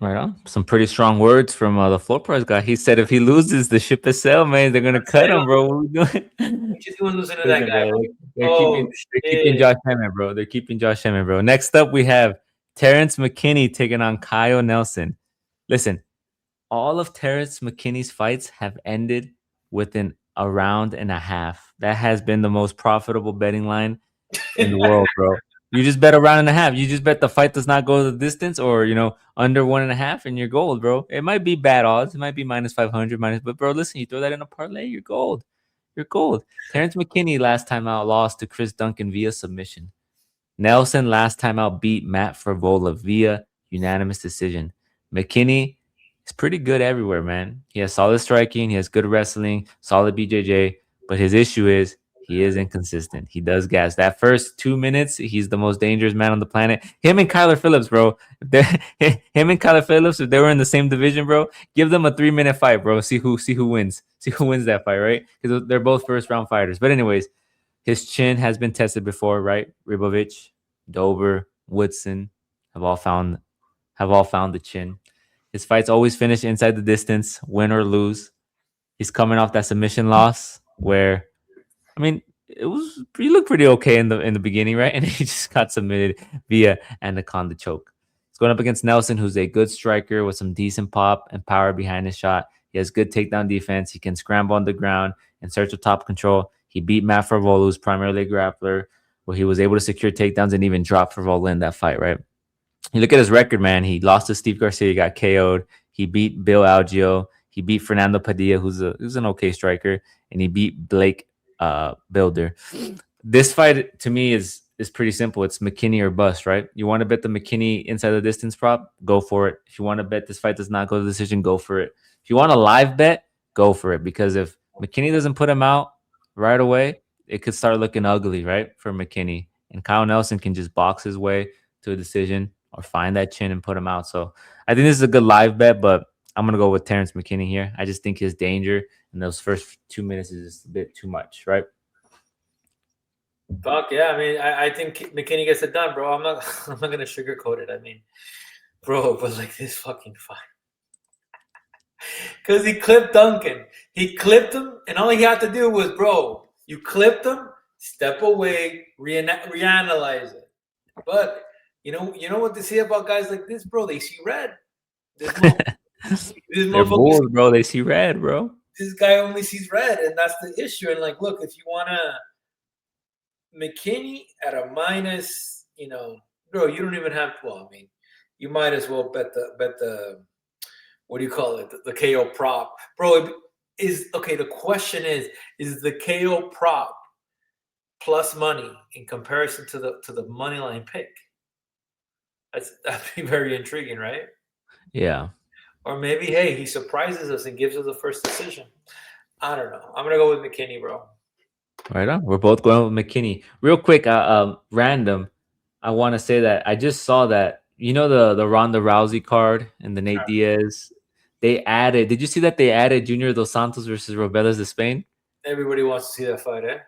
Right on. Some pretty strong words from the floor price guy. He said if he loses, the ship is sailed, man. They're gonna cut him, bro. What are we doing? What you doing losing to that Listen, guy, bro. bro? They're Oh keeping shit! Josh Emmett, bro. They're keeping Josh Emmett, bro. Next up, we have Terrence McKinney taking on Kyle Nelson. Listen, all of Terrence McKinney's fights have ended within a round and a half. That has been the most profitable betting line in the world, bro. You just bet a round and a half. You just bet the fight does not go the distance, or under 1.5, and you're gold, bro. It might be bad odds. It might be minus 500, but bro, listen, you throw that in a parlay, you're gold. You're gold. Terrence McKinney last time out lost to Chris Duncan via submission. Nelson last time out beat Matt Favola via unanimous decision. McKinney is pretty good everywhere, man. He has solid striking, he has good wrestling, solid BJJ, but his issue is he is inconsistent. He does gas. That first 2 minutes, he's the most dangerous man on the planet. Him and Kyler Phillips, bro. Him and Kyler Phillips, if they were in the same division, bro, give them a 3-minute fight, bro. See who wins. See who wins that fight, right? Because they're both first round fighters. But anyways, his chin has been tested before, right? Ribovich, Dober, Woodson have all found the chin. His fights always finish inside the distance, win or lose. He's coming off that submission loss where, I mean, he looked pretty okay in the beginning, right? And he just got submitted via anaconda choke. He's going up against Nelson, who's a good striker with some decent pop and power behind his shot. He has good takedown defense. He can scramble on the ground and search for top control. He beat Matt Favola, who's primarily a grappler, where he was able to secure takedowns and even drop Favola in that fight, right? You look at his record, man. He lost to Steve Garcia, he got KO'd. He beat Bill Algeo. He beat Fernando Padilla, who's an okay striker, and he beat Blake Builder. This fight to me is pretty simple. It's McKinney or bust, right? You want to bet the McKinney inside the distance prop, go for it. If you want to bet this fight does not go to the decision, go for it. If you want a live bet, go for it. Because if McKinney doesn't put him out right away, it could start looking ugly, right? For McKinney. And Kyle Nelson can just box his way to a decision or find that chin and put him out. So I think this is a good live bet, but I'm going to go with Terrence McKinney here. I just think his danger in those first 2 minutes is just a bit too much, right? Fuck yeah! I mean, I think McKinney gets it done, bro. I'm not gonna sugarcoat it. I mean, bro, but like this fucking fight. Because he clipped Duncan. He clipped him, and all he had to do was, bro, you clipped him, step away, reanalyze it. But you know what they say about guys like this, bro? They see red. This motherfucker, this They're motherfucker, bulls, bro. They see red, bro. this guy only sees red, and that's the issue. And like, look, if you wanna McKinney at a minus, bro, you don't even have. Well, I mean, you might as well bet the what do you call it? The KO prop, bro. Is okay. The question is the KO prop plus money in comparison to the money line pick? That'd be very intriguing, right? Yeah. Or maybe, hey, he surprises us and gives us the first decision. I don't know. I'm gonna go with McKinney, bro. Right on. We're both going with McKinney. Real quick, random. I want to say that I just saw that the Ronda Rousey card and the Nate Diaz. They added. Did you see that they added Junior Dos Santos versus Robelas de Spain? Everybody wants to see that fight, eh?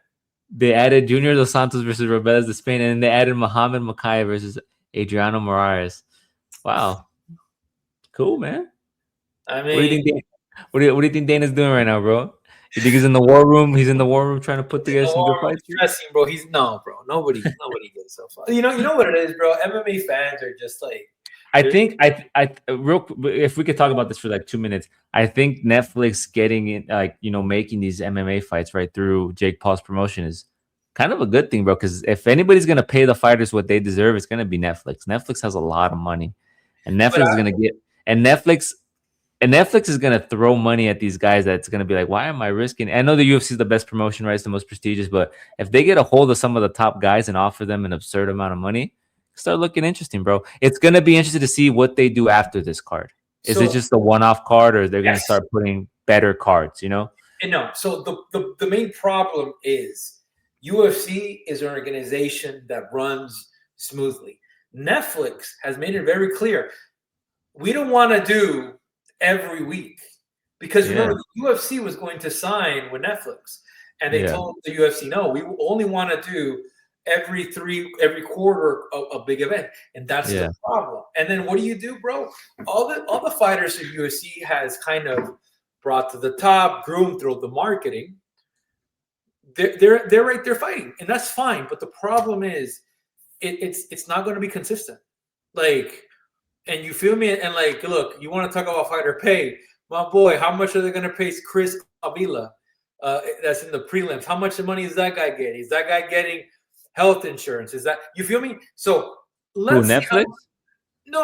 They added Junior Dos Santos versus Robelas de Spain, and then they added Muhammad Makai versus Adriano Moraes. Wow, cool, man. I What do you mean, think? What do you think Dana's doing right now, bro? You think he's in the war room? He's in the war room trying to put together some good fights. stressing, bro. He's no, bro. Nobody gets so far. You know what it is, bro. MMA fans are just like. I think if we could talk about this for like 2 minutes, I think Netflix getting in, making these MMA fights right through Jake Paul's promotion is kind of a good thing, bro. Because if anybody's gonna pay the fighters what they deserve, it's gonna be Netflix. Netflix has a lot of money, and Netflix is gonna get and Netflix is gonna throw money at these guys. That's gonna be like, why am I risking? I know the UFC is the best promotion, right? It's the most prestigious, but if they get a hold of some of the top guys and offer them an absurd amount of money, start looking interesting, bro. It's gonna be interesting to see what they do after this card. Is it just a one-off card, or they're gonna start putting better cards? No. So the main problem is UFC is an organization that runs smoothly. Netflix has made it very clear we don't want to do every week because remember the UFC was going to sign with Netflix, and they told the UFC no, we only want to do every quarter a big event, and that's the problem. And then what do you do, bro? All the fighters that UFC has kind of brought to the top, groomed through the marketing. They're right there fighting, and that's fine. But the problem is, it's not going to be consistent. Like. And you feel me? And like, look, you want to talk about fighter pay, my boy? How much are they going to pay Chris Avila? That's in the prelims. How much money is that guy getting? Is that guy getting health insurance? Is that you feel me? So let's Netflix. No.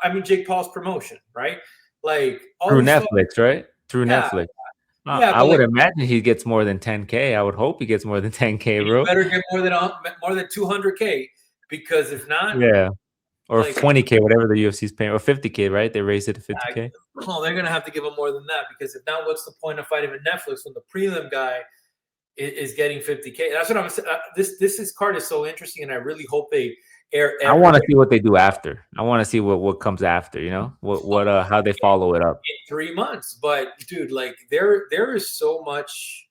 I mean Jake Paul's promotion, right? Like through Netflix, right? Through Netflix. I would imagine he gets more than 10K. I would hope he gets more than 10K, bro. He better get more than 200K because if not, or 20K, whatever the UFC is paying, or 50K, right? They raised it to 50K. Oh, they're gonna have to give him more than that because if not, what's the point of fighting with Netflix when the prelim guy is getting 50K? That's what I'm saying. This card is so interesting, and I really hope they air. I want to see what they do after. I want to see what comes after. How they follow it up in 3 months. But dude, like there is so much.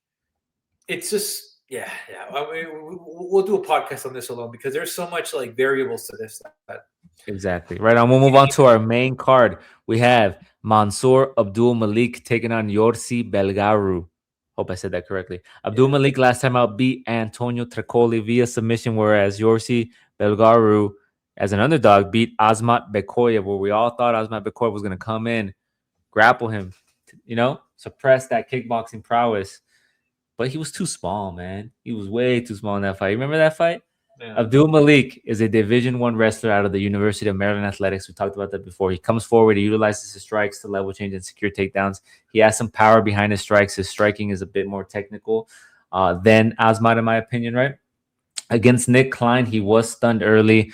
It's just. Yeah. I mean, we'll do a podcast on this alone because there's so much like variables to this. Exactly. Right on. We'll move on to our main card. We have Mansoor Abdul Malik taking on Yorsi Belgaru. Hope I said that correctly. Abdul Malik last time out beat Antonio Trecoli via submission, whereas Yorsi Belgaru, as an underdog, beat Azmat Bekoyev, where we all thought Azmat Bekoyev was going to come in, grapple him, suppress that kickboxing prowess. But he was too small, man. He was way too small in that fight. You remember that fight? Yeah. Abdul Malik is a Division I wrestler out of the University of Maryland Athletics. We talked about that before. He comes forward. He utilizes his strikes to level change and secure takedowns. He has some power behind his strikes. His striking is a bit more technical than Azmat, in my opinion, right? Against Nick Klein, he was stunned early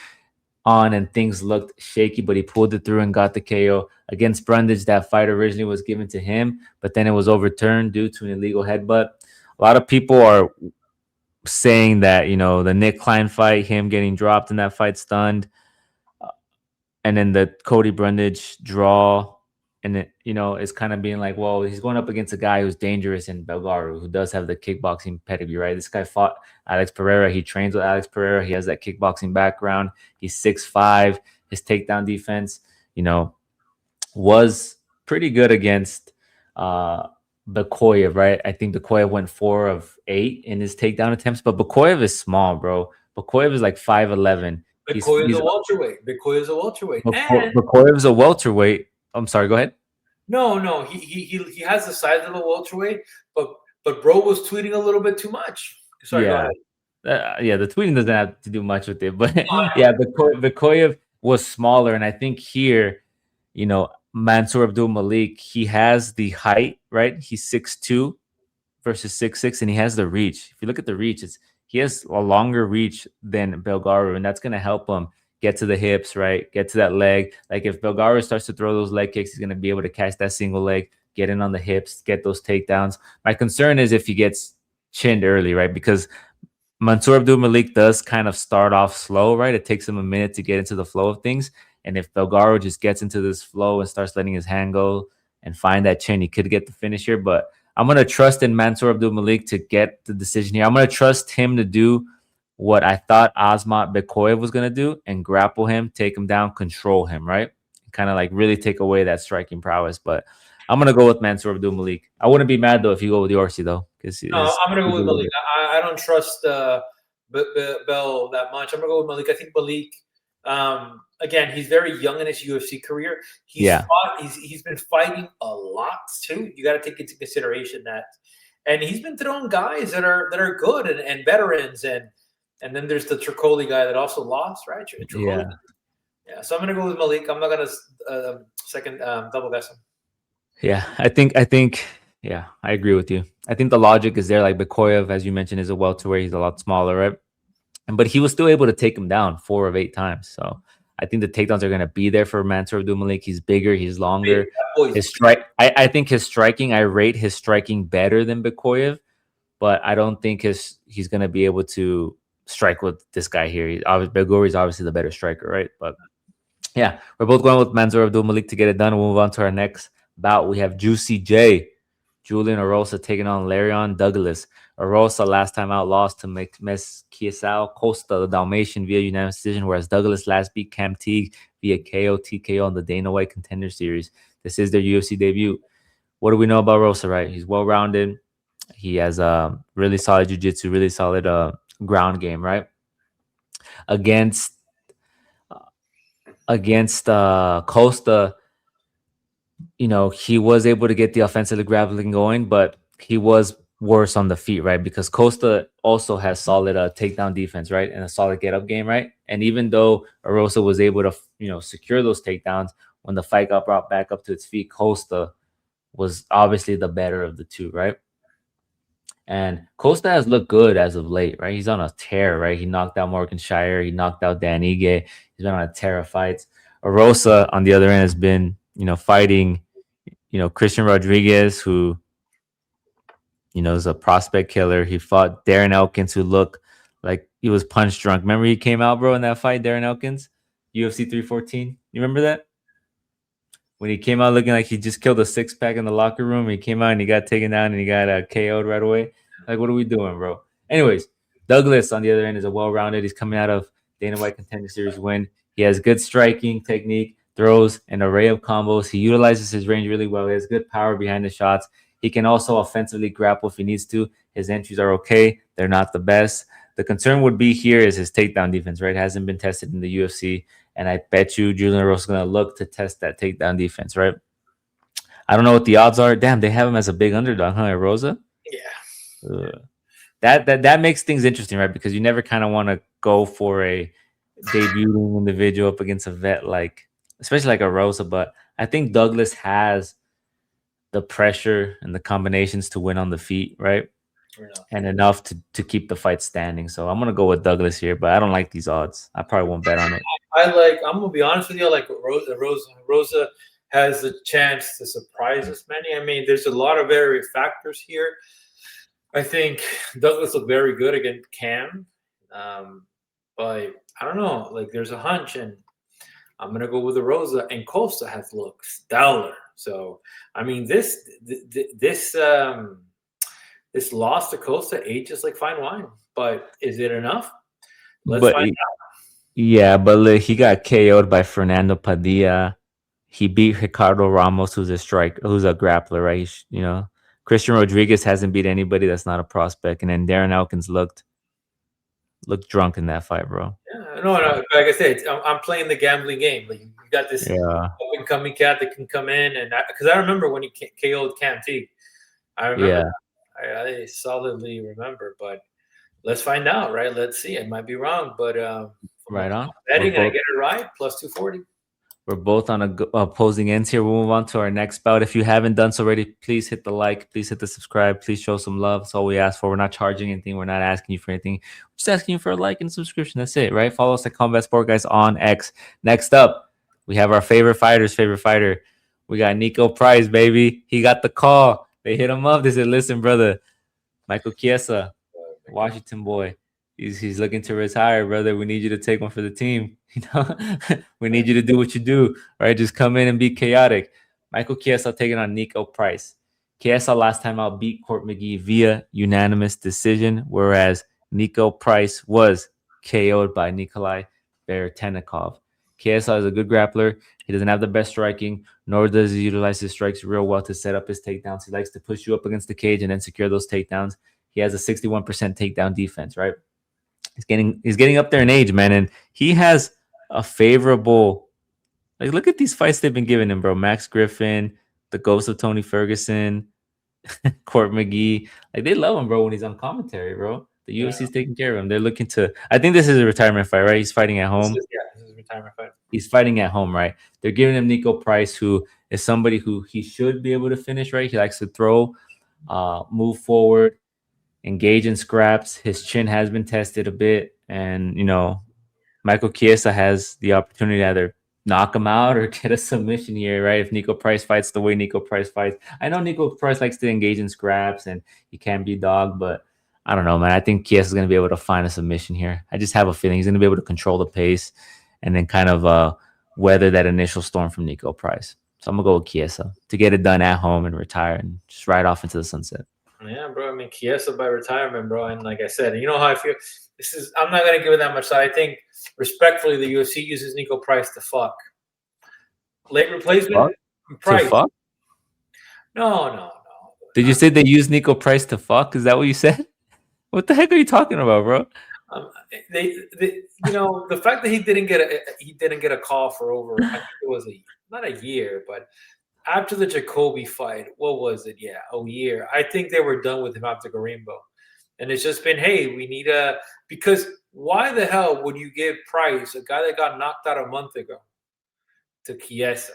on and things looked shaky, but he pulled it through and got the KO. Against Brundage, that fight originally was given to him, but then it was overturned due to an illegal headbutt. A lot of people are saying that, the Nick Klein fight, him getting dropped in that fight, stunned. And then the Cody Brundage draw. And it's kind of being like, well, he's going up against a guy who's dangerous in Belgaru, who does have the kickboxing pedigree, right? This guy fought Alex Pereira. He trains with Alex Pereira. He has that kickboxing background. He's 6'5". His takedown defense, was pretty good against Bakoyev, right? I think Bakoyev went 4 of 8 in his takedown attempts, but Bakoyev is small, bro. Bakoyev is like 5'11". Bitcoin is a welterweight. Bitcoin is a welterweight. And Bakoyev's a welterweight. I'm sorry, go ahead. no, he has the size of a welterweight, but bro was tweeting a little bit too much. Sorry, go Yeah. ahead. Yeah, the tweeting doesn't have to do much with it, but No, yeah, Bakoyev was smaller, and I think here, Mansour Abdul Malik, he has the height, right? He's 6'2" versus 6'6", and he has the reach. If you look at the reach, he has a longer reach than Belgaru, and that's gonna help him get to the hips, right? Get to that leg. Like if Belgaru starts to throw those leg kicks, he's gonna be able to catch that single leg, get in on the hips, get those takedowns. My concern is if he gets chinned early, right? Because Mansour Abdul Malik does kind of start off slow, right? It takes him a minute to get into the flow of things. And if Belgaro just gets into this flow and starts letting his hand go and find that chin, he could get the finish here. But I'm going to trust in Mansour Abdul Malik to get the decision here. I'm going to trust him to do what I thought Asmat Bekoyev was going to do and grapple him, take him down, control him, right? Kind of like really take away that striking prowess. But I'm going to go with Mansour Abdul Malik. I wouldn't be mad, though, if you go with Yorsi, though. No, I'm gonna go with Malik. I don't trust Bell that much. I'm gonna go with Malik. I think Malik. Again, he's very young in his UFC career. He's been fighting a lot too. You got to take into consideration that, and he's been throwing guys that are good and veterans, and then there's the Tricoli guy that also lost, right? Tricoli. Yeah. So I'm gonna go with Malik. I'm not gonna second double guess him. Yeah, I think. Yeah, I agree with you. I think the logic is there. Like Bekoyev, as you mentioned, is a welterweight. He's a lot smaller, right? But he was still able to take him down 4 of 8 times. So I think the takedowns are going to be there for Mansour Abdul Malik. He's bigger. He's longer. His strike. I think his striking. I rate his striking better than Bekoyev, but I don't think he's going to be able to strike with this guy here. Belgori is obviously the better striker, right? But yeah, we're both going with Mansour Abdul Malik to get it done. We'll move on to our next bout. We have Juicy J. Julian Erosa taking on Larion Douglas. Erosa last time out lost to Kiesau Costa, the Dalmatian, via unanimous decision, whereas Douglas last beat Cam Teague via KO TKO on the Dana White Contender Series. This is their UFC debut. What do we know about Erosa, right? He's well-rounded. He has a really solid jiu-jitsu, really solid ground game, right? Against Costa, he was able to get the offensive grappling going, but he was worse on the feet, right? Because Costa also has solid takedown defense, right? And a solid get-up game, right? And even though Erosa was able to, secure those takedowns, when the fight got brought back up to its feet, Costa was obviously the better of the two, right? And Costa has looked good as of late, right? He's on a tear, right? He knocked out Morgan Shire. He knocked out Dan Ige. He's been on a tear of fights. Erosa, on the other end, has been, fighting, Christian Rodriguez, who, is a prospect killer. He fought Darren Elkins, who looked like he was punch drunk. Remember he came out, bro, in that fight, Darren Elkins, UFC 314? You remember that? When he came out looking like he just killed a six-pack in the locker room, he came out and he got taken down and he got KO'd right away. Like, what are we doing, bro? Anyways, Douglas, on the other end, is a well-rounded. He's coming out of Dana White Contender Series win. He has good striking technique, throws an array of combos. He utilizes his range really well. He has good power behind the shots. He can also offensively grapple if he needs to. His entries are okay. They're not the best. The concern would be here is his takedown defense, right? It hasn't been tested in the UFC. And I bet you Julian Rose is going to look to test that takedown defense, right? I don't know what the odds are. Damn, they have him as a big underdog, huh, Rosa? Yeah. That makes things interesting, right? Because you never kind of want to go for a debuting individual up against a vet, especially like a Rosa. But I think Douglas has the pressure and the combinations to win on the feet, right? And enough to keep the fight standing. So I'm gonna go with Douglas here, but I don't like these odds. I probably won't bet on it. I'm gonna be honest with you. Rosa has a chance to surprise us many. I mean, there's a lot of various factors here. I think Douglas looked very good against Cam, but I don't know. There's a hunch, and I'm gonna go with the Rosa. And Costa has looked stellar. So I mean, this loss to Costa ages like fine wine. But is it enough? Let's find out. Yeah, but he got KO'd by Fernando Padilla. he beat Ricardo Ramos, who's a grappler, right? Christian Rodriguez hasn't beat anybody that's not a prospect, and then Darren Elkins looked drunk in that fight, bro. Yeah, no. Like I said, I'm playing the gambling game. Like you got this Yeah, up and coming cat that can come in, and because I remember when he KO'd Cam T. I remember. yeah, I solidly remember, but let's find out, right? Let's see. I might be wrong, but from right on. betting, I get it right. Plus 240. We're both on opposing ends here. We'll move on to our next bout. If you haven't done so already, please hit the like, please hit the subscribe, please show some love. That's all we ask for. We're not charging anything. We're not asking you for anything. We're just asking you for a like and subscription. That's it, right? Follow us at Combat Sport Guys on X. Next up, we have our favorite fighter. We got Nico Price, baby. He got the call. They hit him up. They said, listen, brother, Michael Chiesa, Washington boy. He's looking to retire, brother. We need you to take one for the team. We need you to do what you do, right? Just come in and be chaotic. Michael Chiesa taking on Nico Price. Chiesa last time out beat Court McGee via unanimous decision, whereas Nico Price was KO'd by Nikolai Veretennikov. Chiesa is a good grappler. He doesn't have the best striking, nor does he utilize his strikes real well to set up his takedowns. He likes to push you up against the cage and then secure those takedowns. He has a 61% takedown defense, right? He's getting up there in age, man, and he has a favorable. Like, look at these fights they've been giving him, bro. Max Griffin, the ghost of Tony Ferguson, Court McGee. Like, they love him, bro, when he's on commentary, bro. The UFC's taking care of him. They're looking to. I think this is a retirement fight, right? He's fighting at home. This is a retirement fight. He's fighting at home, right? They're giving him Nico Price, who is somebody who he should be able to finish, right? He likes to throw, move forward, engage in scraps. His chin has been tested a bit, and Michael Chiesa has the opportunity to either knock him out or get a submission here, right? If Nico Price fights the way Nico Price fights. I know Nico Price likes to engage in scraps and he can be dogged, but I don't know, man. I think Chiesa is going to be able to find a submission here. I just have a feeling he's going to be able to control the pace and then kind of weather that initial storm from Nico Price. So I'm going to go with Chiesa to get it done at home and retire and just ride off into the sunset. Yeah, bro. I mean, Chiesa by retirement, bro. And like I said, you know how I feel. I'm not gonna give it that much. So I think, respectfully, the UFC uses Nico Price to fuck. Late replacement Price. To fuck? No. Did you say they use Nico Price to fuck? Is that what you said? What the heck are you talking about, bro? The fact that he didn't get a call for over, I think it was not a year, but after the Jacoby fight, what was it? Yeah, a year. I think they were done with him after Garimbo. And it's just been, hey, we need because why the hell would you give Price, a guy that got knocked out a month ago, to Chiesa?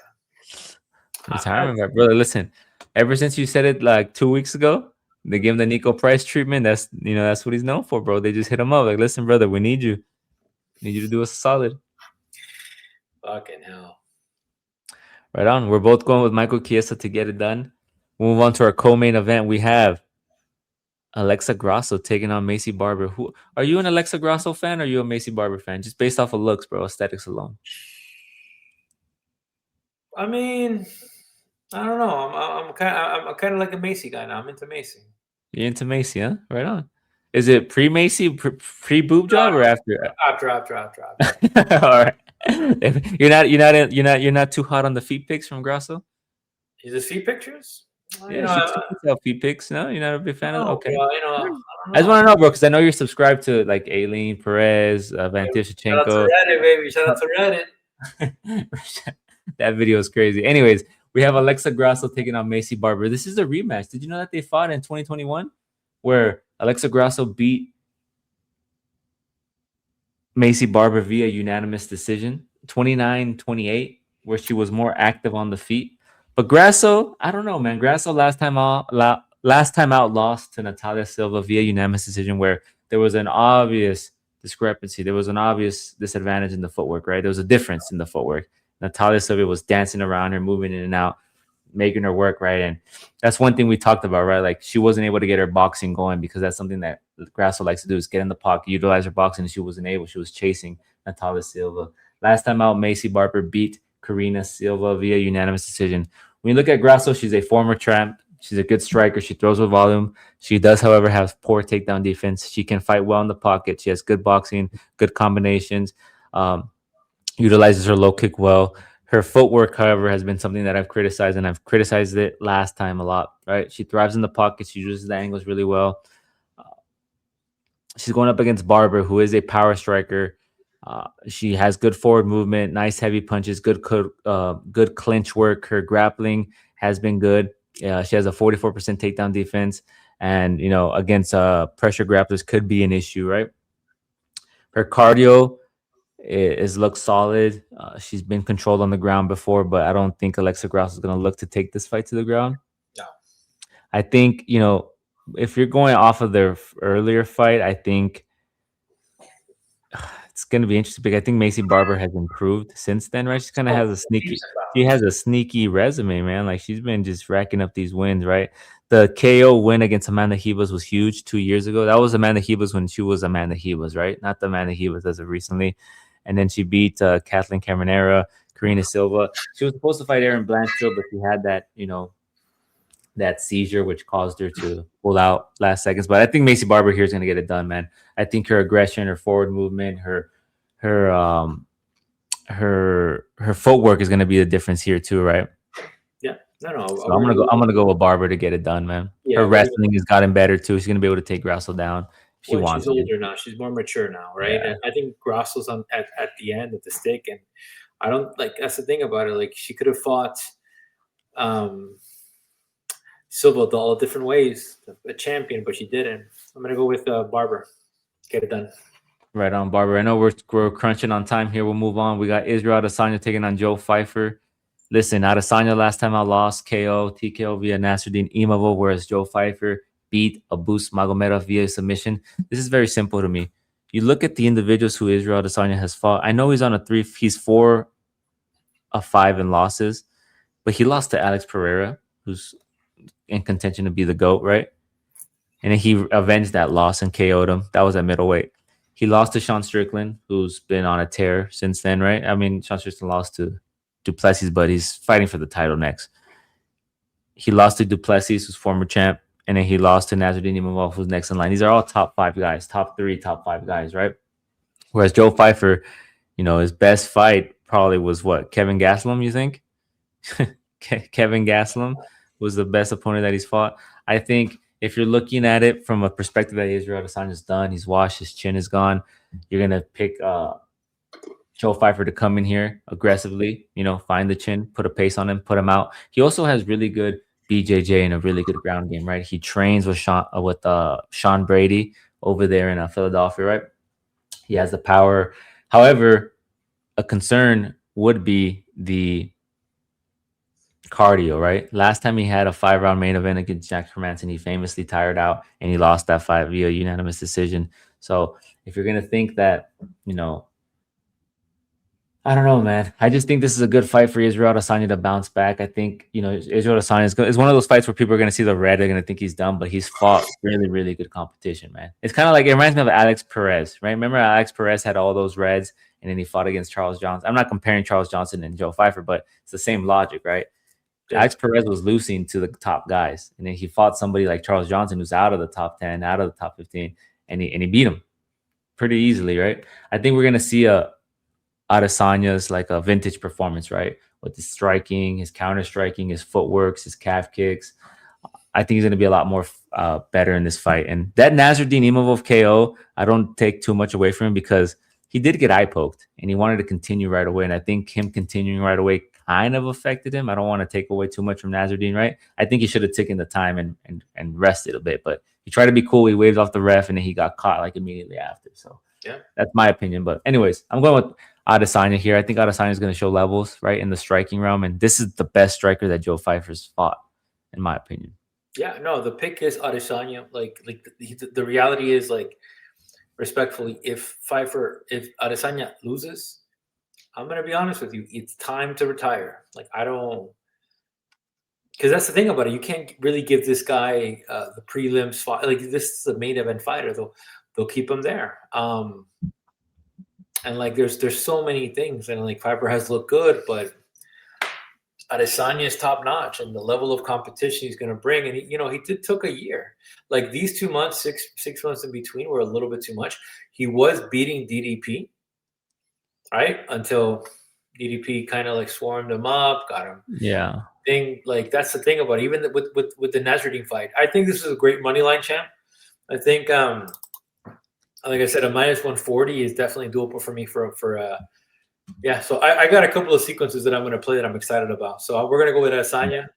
Retirement, brother. Listen, ever since you said it like 2 weeks ago, they gave him the Nico Price treatment. That's what he's known for, bro. They just hit him up like, listen, brother, we need you. Need you to do us a solid. Fucking hell. Right on. We're both going with Michael Chiesa to get it done. We'll move on to our co-main event. We have Alexa Grasso taking on Macy Barber. Who are you, an Alexa Grasso fan, or are you a Macy Barber fan? Just based off of looks, bro, aesthetics alone. I mean, I don't know. I'm kind of like a Macy guy now. I'm into Macy. You're into Macy, huh? Right on. Is it pre-Macy, pre-boob job, or after? After. All right. You're not too hot on the feet pics from Grasso? Is it feet pictures? Yeah, she tweets feet pics. No, you're not a big fan of. Okay. Well, I just want to know, bro, because I know you're subscribed to like Aileen Perez, Valentina Shevchenko. Shout out to Reddit, baby. Shout out to Reddit. That video is crazy. Anyways, we have Alexa Grasso taking on Macy Barber. This is a rematch. Did you know that they fought in 2021, where Alexa Grasso beat Macy Barber via unanimous decision, 29-28, where she was more active on the feet. But Grasso, I don't know, man. Grasso last time out lost to Natalia Silva via unanimous decision, where there was an obvious discrepancy. There was an obvious disadvantage in the footwork, right? There was a difference in the footwork. Natalia Silva was dancing around her, moving in and out, making her work, right? And that's one thing we talked about, right? Like, she wasn't able to get her boxing going because that's something that Grasso likes to do, is get in the pocket, utilize her boxing, and she wasn't able. She was chasing Natalia Silva. Last time out, Macy Barber beat Karina Silva via unanimous decision. When you look at Grasso, she's a former champ. She's a good striker. She throws with volume. She does, however, have poor takedown defense. She can fight well in the pocket. She has good boxing, good combinations, utilizes her low kick well. Her footwork, however, has been something that I've criticized, and I've criticized it last time a lot, right? She thrives in the pocket. She uses the angles really well. Uh, she's going up against Barber, who is a power striker. She has good forward movement, nice heavy punches, good clinch work. Her grappling has been good. She has a 44% takedown defense, and against pressure grapplers could be an issue, right? Her cardio is looks solid. She's been controlled on the ground before, but I don't think Alexa Grasso is going to look to take this fight to the ground. No. I think if you're going off of their earlier fight, I think it's going to be interesting because I think Macy Barber has improved since then, right? She kind of has a sneaky resume, man. Like she's been just racking up these wins, right? The KO win against Amanda Hebus was huge 2 years ago. That was Amanda Hebus when she was Amanda Hebus, right? Not the Amanda Hebus as of recently. And then she beat Kathleen Caminera, Karina Silva. She was supposed to fight Erin Blanchfield, but she had that seizure, which caused her to pull out last seconds. But I think Macy Barber here is going to get it done, man. I think her aggression, her forward movement, her footwork is going to be the difference here too, right? Yeah, no. So I'm gonna go with Barber to get it done, man. Yeah, her wrestling has gotten better too. She's gonna be able to take Grasso down. She wants. She's older now. She's more mature now, right? Yeah. And I think Grasso's at the end of the stick, and I don't like. That's the thing about it. Like she could have fought Silva all different ways, a champion, but she didn't. I'm gonna go with Barber. Get it done. Right on, Barber. I know we're crunching on time here. We'll move on. We got Israel Adesanya taking on Joe Pyfer. Listen, Adesanya last time I lost KO, TKO via Nasruddin Imavov, whereas Joe Pyfer beat Abus Magomedov via submission. This is very simple to me. You look at the individuals who Israel Adesanya has fought. I know he's on he's 4 of 5 in losses, but he lost to Alex Pereira, who's in contention to be the GOAT, right? And then he avenged that loss and KO'd him. That was at middleweight. He lost to Sean Strickland, who's been on a tear since then, right? I mean, Sean Strickland lost to Duplessis, but he's fighting for the title next. He lost to Duplessis, who's former champ, and then he lost to Nasruddin Imavov, who's next in line. These are all top 5 guys, top 3, top 5 guys, right? Whereas Joe Pyfer, his best fight probably was what? Kevin Gastelum, you think? Kevin Gastelum was the best opponent that he's fought. I think if you're looking at it from a perspective that Israel Adesanya's done, he's washed, his chin is gone, you're going to pick Joe Pyfer to come in here aggressively, find the chin, put a pace on him, put him out. He also has really good BJJ and a really good ground game, right? He trains with Sean Brady over there in Philadelphia, right? He has the power. However, a concern would be the cardio, right? Last time he had a 5-round main event against Jack Hermanson, he famously tired out and he lost that fight via unanimous decision. So if you're going to think that, I don't know, man. I just think this is a good fight for Israel Adesanya to bounce back. I think, Israel Adesanya is one of those fights where people are going to see the red. They're going to think he's done, but he's fought really, really good competition, man. It's kind of like, it reminds me of Alex Perez, right? Remember Alex Perez had all those reds and then he fought against Charles Johnson. I'm not comparing Charles Johnson and Joe Pyfer, but it's the same logic, right? Alex Perez was losing to the top guys, and then he fought somebody like Charles Johnson, who's out of the top 10, out of the top 15, and he beat him pretty easily, right? I think we're gonna see Adesanya's like a vintage performance, right? With his striking, his counter striking, his footworks, his calf kicks. I think he's gonna be a lot more better in this fight. And that Nasruddin Imavov KO, I don't take too much away from him because he did get eye poked, and he wanted to continue right away. And I think him continuing right away kind of affected him. I don't want to take away too much from Nasruddin, right? I think he should have taken the time and rested a bit, but he tried to be cool. He waved off the ref and then he got caught like immediately after. So yeah, that's my opinion. But anyways, I'm going with Adesanya here. I think Adesanya is going to show levels, right, in the striking realm, and this is the best striker that Joe Pyfer's fought, in my opinion. Yeah, no, the pick is Adesanya. Like the reality is, like, respectfully, if Adesanya loses, I'm going to be honest with you. It's time to retire. Like, I don't, because that's the thing about it. You can't really give this guy the prelims fight. Like, this is a main event fighter. They'll keep him there. And like, there's so many things, and like Pyfer has looked good, but Adesanya is top notch, and the level of competition he's going to bring. And he took a year. Like, these 2 months, six months in between were a little bit too much. He was beating DDP. Right? Until DDP kind of like swarmed him up, got him. Yeah. Like that's the thing about it. Even with the Nasruddin fight. I think this is a great money line champ. I think like I said, a -140 is definitely doable for me yeah. So I got a couple of sequences that I'm going to play that I'm excited about. So we're going to go with Adesanya.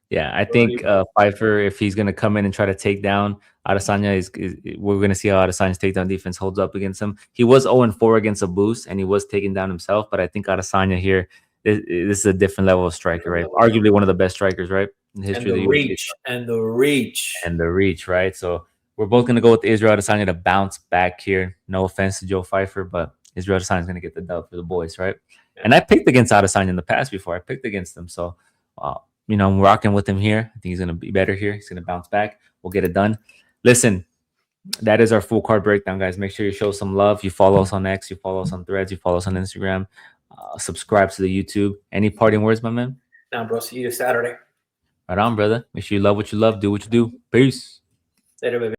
Yeah, I think Pyfer, if he's going to come in and try to take down Adesanya, we're going to see how Adesanya's takedown defense holds up against him. He was 0-4 against a boost, and he was taken down himself. But I think Adesanya here, this is a different level of striker, right? Arguably one of the best strikers, right, in the history of the UFC. And the reach, right? So we're both going to go with Israel Adesanya to bounce back here. No offense to Joe Pyfer, but Israel Adesanya is going to get the dub for the boys, right? Yeah. And I picked against Adesanya in the past before. I picked against him, so you know, I'm rocking with him here. I think he's going to be better here. He's going to bounce back. We'll get it done. Listen, that is our full card breakdown, guys. Make sure you show some love. You follow us on X. You follow us on Threads. You follow us on Instagram. Subscribe to the YouTube. Any parting words, my man? Nah, bro. See you Saturday. Right on, brother. Make sure you love what you love. Do what you do. Peace. Later, baby.